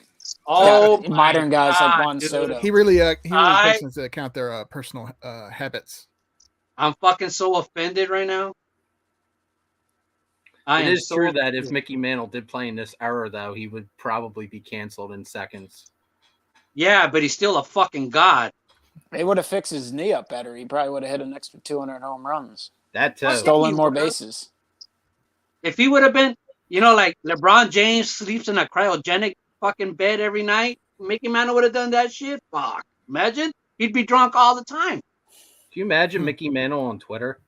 modern guys like Juan dude. Soto. He really takes into account their personal habits. I'm fucking so offended right now. It is true that if Mickey Mantle did play in this era, though, he would probably be canceled in seconds. Yeah, but he's still a fucking god. They would have fixed his knee up better. He probably would have hit an extra 200 home runs. That too. Stolen more bases. If he would have been, like LeBron James sleeps in a cryogenic fucking bed every night, Mickey Mantle would have done that shit. Fuck. Imagine. He'd be drunk all the time. Can you imagine Mickey Mantle on Twitter?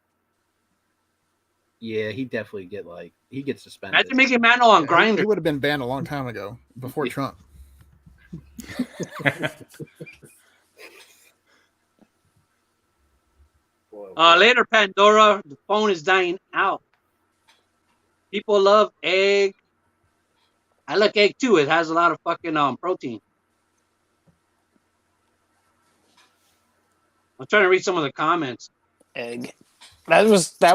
Yeah, he'd definitely get suspended. Imagine Mickey Mantle on Grindr. He would have been banned a long time ago, before Trump. Later, Pandora. The phone is dying out. People love egg. I like egg too. It has a lot of fucking protein. I'm trying to read some of the comments. Egg. That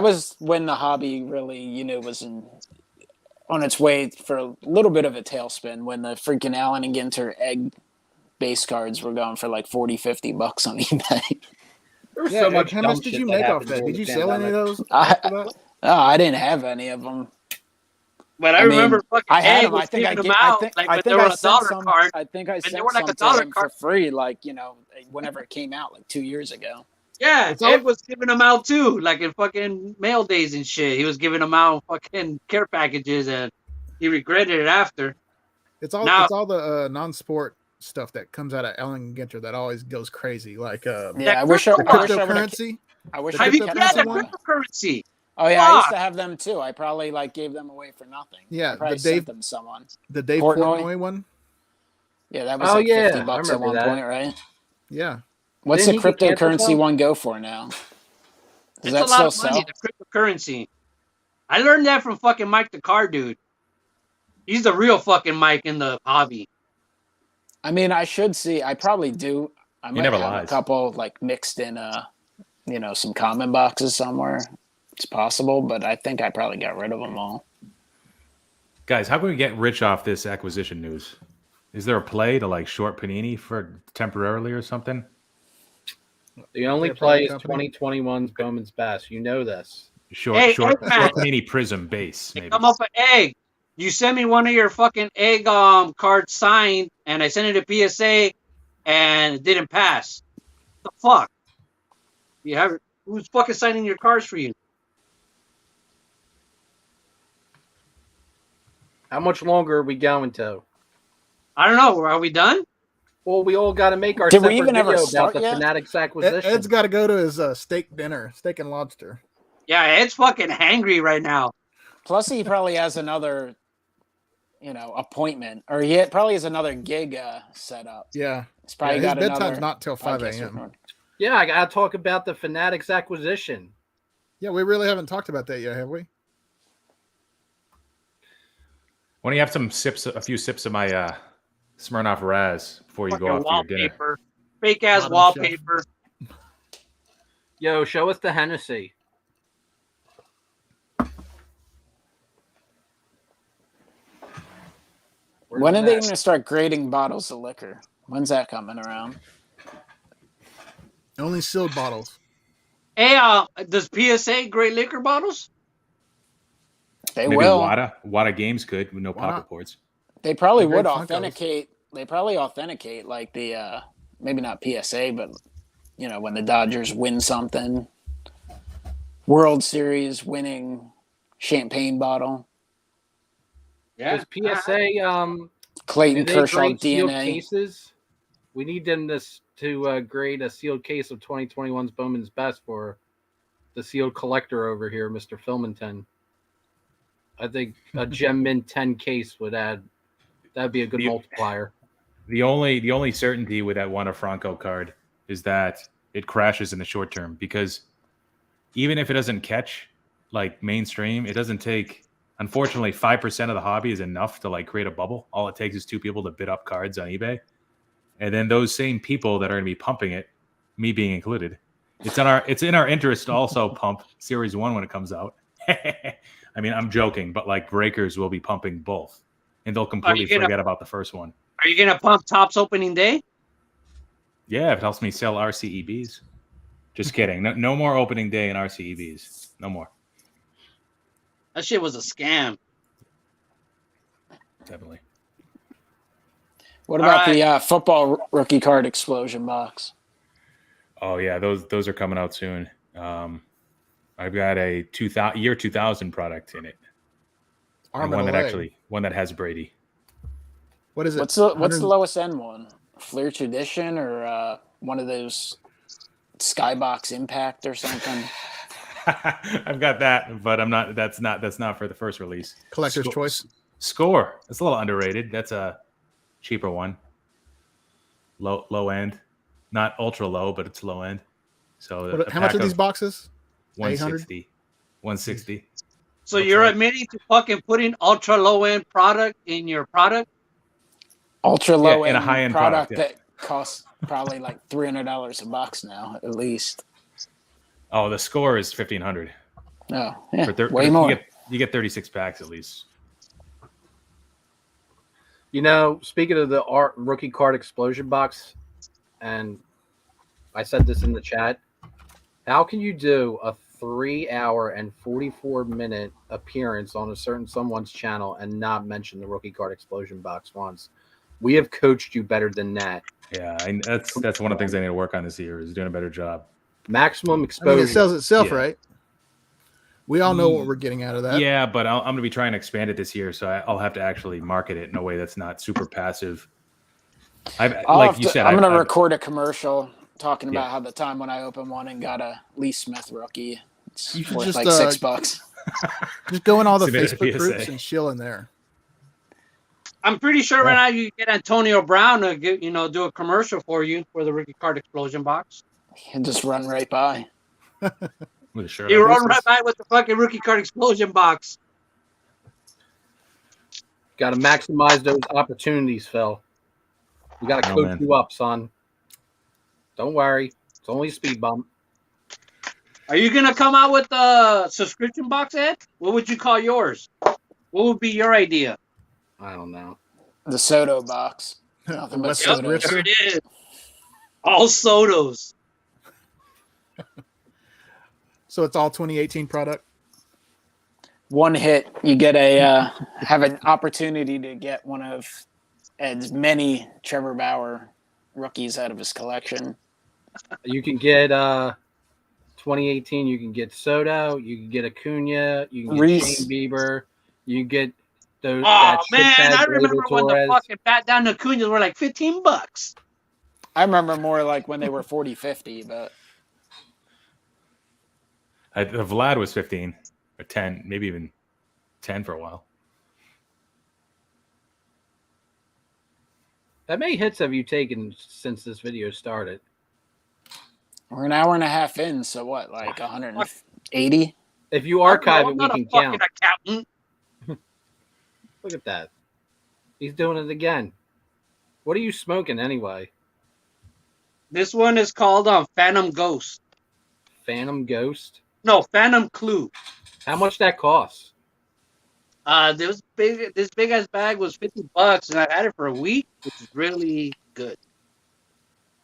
was when the hobby really, was on its way for a little bit of a tailspin when the freaking Allen and Ginter egg base cards were going for like $40-$50 on eBay. There was so much how dumb much did shit you that make off happened that? during Did you the sell any of pandemic. those? after that? I didn't have any of them. But I remember fucking I had egg them. was I think I giving gave. them out. I they were a sent dollar some. card. I think I they sent were like a some dollar to him for card. free, whenever it came out, like 2 years ago. Yeah, It's all- Ed was giving them out too, like in fucking mail days and shit. He was giving them out fucking care packages, and he regretted it after. It's all Now- it's all the non-sport stuff that comes out of Ellen Ginter that always goes crazy, like Yeah, I wish I the would have. cryptocurrency. I wish The I Have would you have had kept that some more. cryptocurrency? Oh yeah, I used Fuck. to have them too. I probably gave them away for nothing. Yeah, I probably the Dave- sent them someone. The Dave Portnoy? Portnoy one. Yeah, that was Oh, like yeah, $50 I at remember one that. point, right? Yeah, What's Didn't the he get canceled, cryptocurrency though? one go for now? Does It's that a lot still of money, sell? the cryptocurrency. I learned that from fucking Mike the Car Dude. He's the real fucking Mike in the hobby. I mean, I should see. I probably do. I might never have lies. a couple mixed in, some comment boxes somewhere. It's possible, but I think I probably got rid of them all. Guys, how can we get rich off this acquisition news? Is there a play to short Panini for temporarily or something? The only Yeah, play is probably 2021's Bowman's best. You know this. Short Hey, short Eggman. Panini Prism base, They maybe. come up with egg. You send me one of your fucking egg cards signed, and I sent it to PSA, and it didn't pass. The fuck? Who's fucking signing your cards for you? How much longer are we going to? I don't know. Are we done? Well, we all got to make our Did we separate even ever video start about the yet? Fanatics acquisition. Ed's got to go to his steak dinner, steak and lobster. Yeah, Ed's fucking hangry right now. Plus, he probably has another, appointment, or he probably has another gig set up. Yeah, He's probably his got bedtime's another not till 5 podcast a.m. record. Yeah, I got to talk about the Fanatics acquisition. Yeah, we really haven't talked about that yet, have we? Why don't you have a few sips of my Smirnoff Raz before you go Fucking out for your dinner? wallpaper. Fake ass Bottom wallpaper. Yo, show us the Hennessy. Where's When are they that? going to start grading bottles of liquor? When's that coming around? Only sealed bottles. Hey, does PSA grade liquor bottles? They Maybe will. Wada Games could with no Why not? pocket ports. They probably They grade would Funkos. authenticate. They probably authenticate like the maybe not PSA, but when the Dodgers win something, World Series winning champagne bottle, Does PSA Clayton do they Kershaw grade sealed DNA. cases? We need them to grade a sealed case of 2021's Bowman's Best for the sealed collector over here, Mr. Filmington. I think a Gem Mint 10 case that'd be a good multiplier. The only certainty with that one Franco card is that it crashes in the short term, because even if it doesn't catch like mainstream, it doesn't take. Unfortunately, 5% of the hobby is enough to like create a bubble. All it takes is 2 people to bid up cards on eBay, and then those same people that are going to be pumping it, me being included, it's in our interest to also pump Series 1 when it comes out. I mean, I'm joking, but like breakers will be pumping both, and they'll completely forget about the first one. Are you gonna pump Topps opening day? Yeah, if it helps me sell RCEBs. Just kidding. No more opening day in RCEBs. No more. That shit was a scam. Definitely. What about All the football rookie card explosion box? Oh yeah, those are coming out soon. I've got a 2000 product in it. And one that has Brady. What is it? What's the lowest end one? Fleer Tradition or one of those Skybox Impact or something? I've got that, but I'm not. That's not for the first release. Collector's choice. Score. It's a little underrated. That's a cheaper one. Low end, not ultra low, but it's low end. So How much are these boxes? 160. 160. So you're admitting to fucking putting ultra low end product in your product? Ultra low in end a high end product yeah. that costs probably like $300 a box now, at least. Oh, the score is $1,500. Oh, yeah, way more. You get 36 packs at least. Speaking of the rookie card explosion box, and I said this in the chat, how can you do a 3-hour and 44-minute appearance on a certain someone's channel and not mention the rookie card explosion box once? We have coached you better than that. Yeah, that's one of the things I need to work on this year, is doing a better job. Maximum exposure. I mean, it sells itself, right? We all know what we're getting out of that. Yeah, but I'm going to be trying to expand it this year, so I'll have to actually market it in a way that's not super passive. I'm going to record a commercial talking about how the time when I opened one and got a Lee Smith rookie, it's worth like $6. Just go in all the Facebook groups and chill in there. I'm pretty sure right now you get Antonio Brown to do a commercial for you for the rookie card explosion box. And just run right by. You run right by with the fucking rookie card explosion box. Got to maximize those opportunities, Phil. We got to coach you up, son. Don't worry. It's only a speed bump. Are you going to come out with a subscription box, Ed? What would you call yours? What would be your idea? I don't know. The Soto box. Nothing but Sotos. There it is. All Sotos. So it's all 2018 product? One hit, you get have an opportunity to get one of Ed's many Trevor Bauer rookies out of his collection. You can get 2018. You can get Soto. You can get Acuna. You can get Shane Bieber. You can get those. Oh man, I remember when the fucking bat down Acunas were like $15. I remember more like when they were 40, 50, but Vlad was 15 or 10, maybe even 10 for a while. How many hits have you taken since this video started? We're an hour and a half in, so what, like 180? If you archive it, we can count. Accountant. Look at that. He's doing it again. What are you smoking anyway? This one is called Phantom Ghost. Phantom Ghost. No, Phantom Clue. How much that costs? This big ass bag was $50, and I had it for a week, which is really good.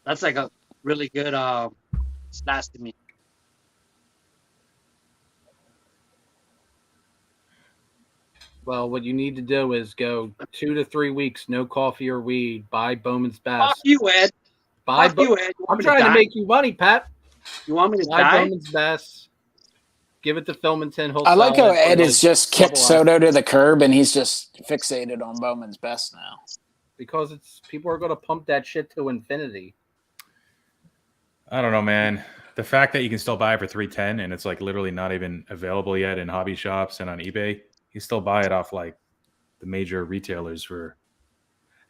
That's like a really good it's lasted me. Well, what you need to do is go 2 to 3 weeks, no coffee or weed. Buy Bowman's Fuck Best. you, Ed. Buy Fuck you, Ed. You I'm want me trying to die? make you money, Pat. You want me to Buy die? Bowman's Best. Give it to Filmington. He'll I like sell how it for, Ed like, has just kicked double Soto to the curb, and he's just fixated on Bowman's Best now. because it's people are going to pump that shit to infinity. I don't know, man. The fact that you can still buy it for $310 and it's like literally not even available yet in hobby shops and on eBay, you still buy it off like the major retailers for.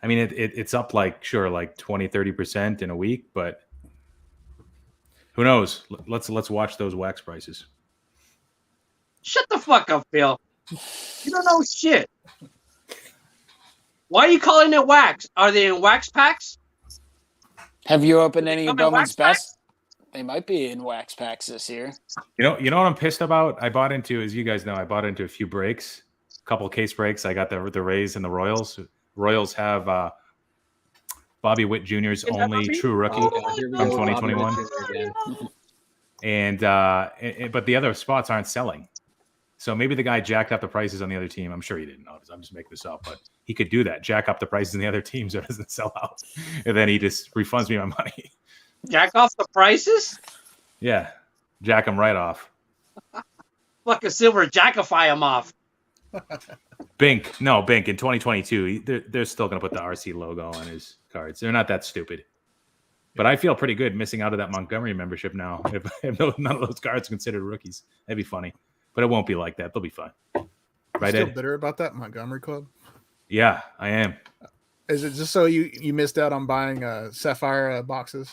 I mean, it's up like 20-30% in a week, but who knows? Let's watch those wax prices. Shut the fuck up, Phil. You don't know shit. Why are you calling it wax? Are they in wax packs? Have you opened they any of come in wax Bowman's Best? They might be in wax packs this year. You know what I'm pissed about? I bought into, as you guys know, a few breaks, a couple case breaks. I got the Rays and the Royals. Royals have Bobby Witt Jr.'s only true rookie from 2021, and but the other spots aren't selling. So maybe the guy jacked up the prices on the other team. I'm sure he didn't know. I'm just making this up, but he could do that. Jack up the prices on the other team so it doesn't sell out, and then he just refunds me my money. Jack off the prices? Yeah, jack them right off. Fucking silver jackify them off. Bink in 2022, they're still going to put the RC logo on his cards. They're not that stupid. But I feel pretty good missing out of that Montgomery membership now. If none of those cards are considered rookies, that'd be funny. But it won't be like that. They'll be fine. Right, Still Ed? bitter about that Montgomery club? Yeah, I am. Is it just so you missed out on buying Sapphire boxes?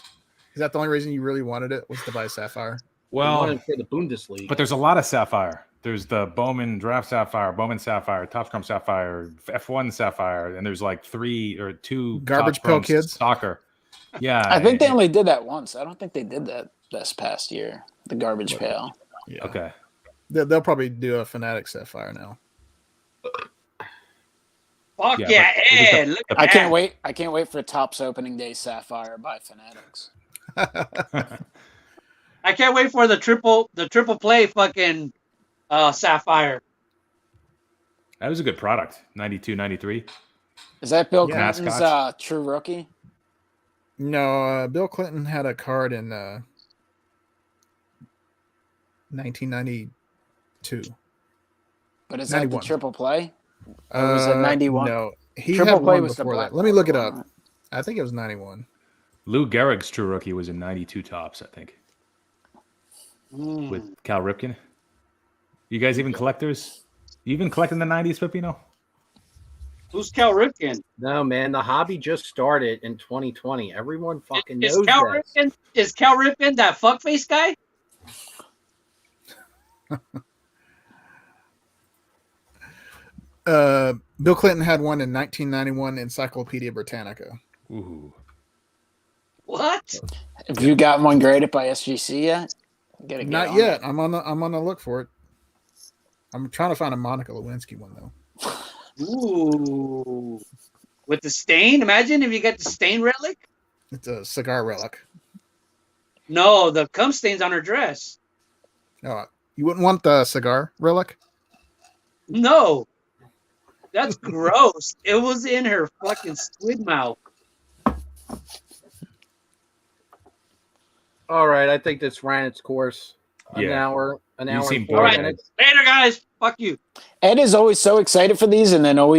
Is that the only reason you really wanted it, was to buy Sapphire? Well, for the Bundesliga. but there's a lot of Sapphire. There's the Bowman Draft Sapphire, Bowman Sapphire, Top Scrum Sapphire, F1 Sapphire, and there's like 3 or 2 Garbage Top Pail Scrum Kids. Soccer. Yeah, I think they only did that once. I don't think they did that this past year. The garbage pail. Yeah. Okay. They'll probably do a Fanatics Sapphire now. Fuck Yeah, yeah, but it was Ed. Look at I can't that. wait. I can't wait for Topps opening day Sapphire by Fanatics. I can't wait for the triple play fucking Sapphire. That was a good product. 92, 93. Is that Bill Yeah. Clinton's Mascots. true rookie? No, Bill Clinton had a card in 1992. But is that the 91. triple play? Or was it 91? No, he Triple had play one was the before black that. Let me look it one. up. I think it was 91. Lou Gehrig's true rookie was in 92 tops, I think, with Cal Ripken. You guys even collectors? You even collecting the 90s, Pepino? Who's Cal Ripken? No, man, the hobby just started in 2020. Everyone fucking knows Is Cal this. Ripken? Is Cal Ripken that fuckface guy? Bill Clinton had one in 1991 Encyclopedia Britannica. Ooh. What? Have you got one graded by SGC yet? Gotta get Not on yet. it. I'm on the look for it. I'm trying to find a Monica Lewinsky one though. Ooh. With the stain? Imagine if you got the stain relic. It's a cigar relic. No, the cum stains on her dress. No, you wouldn't want the cigar relic. No. That's gross. It was in her fucking squid mouth. All right, I think this ran its course. An Yeah. hour You and seem 4 bored. minutes. Later, guys. Fuck you. Ed is always so excited for these and then always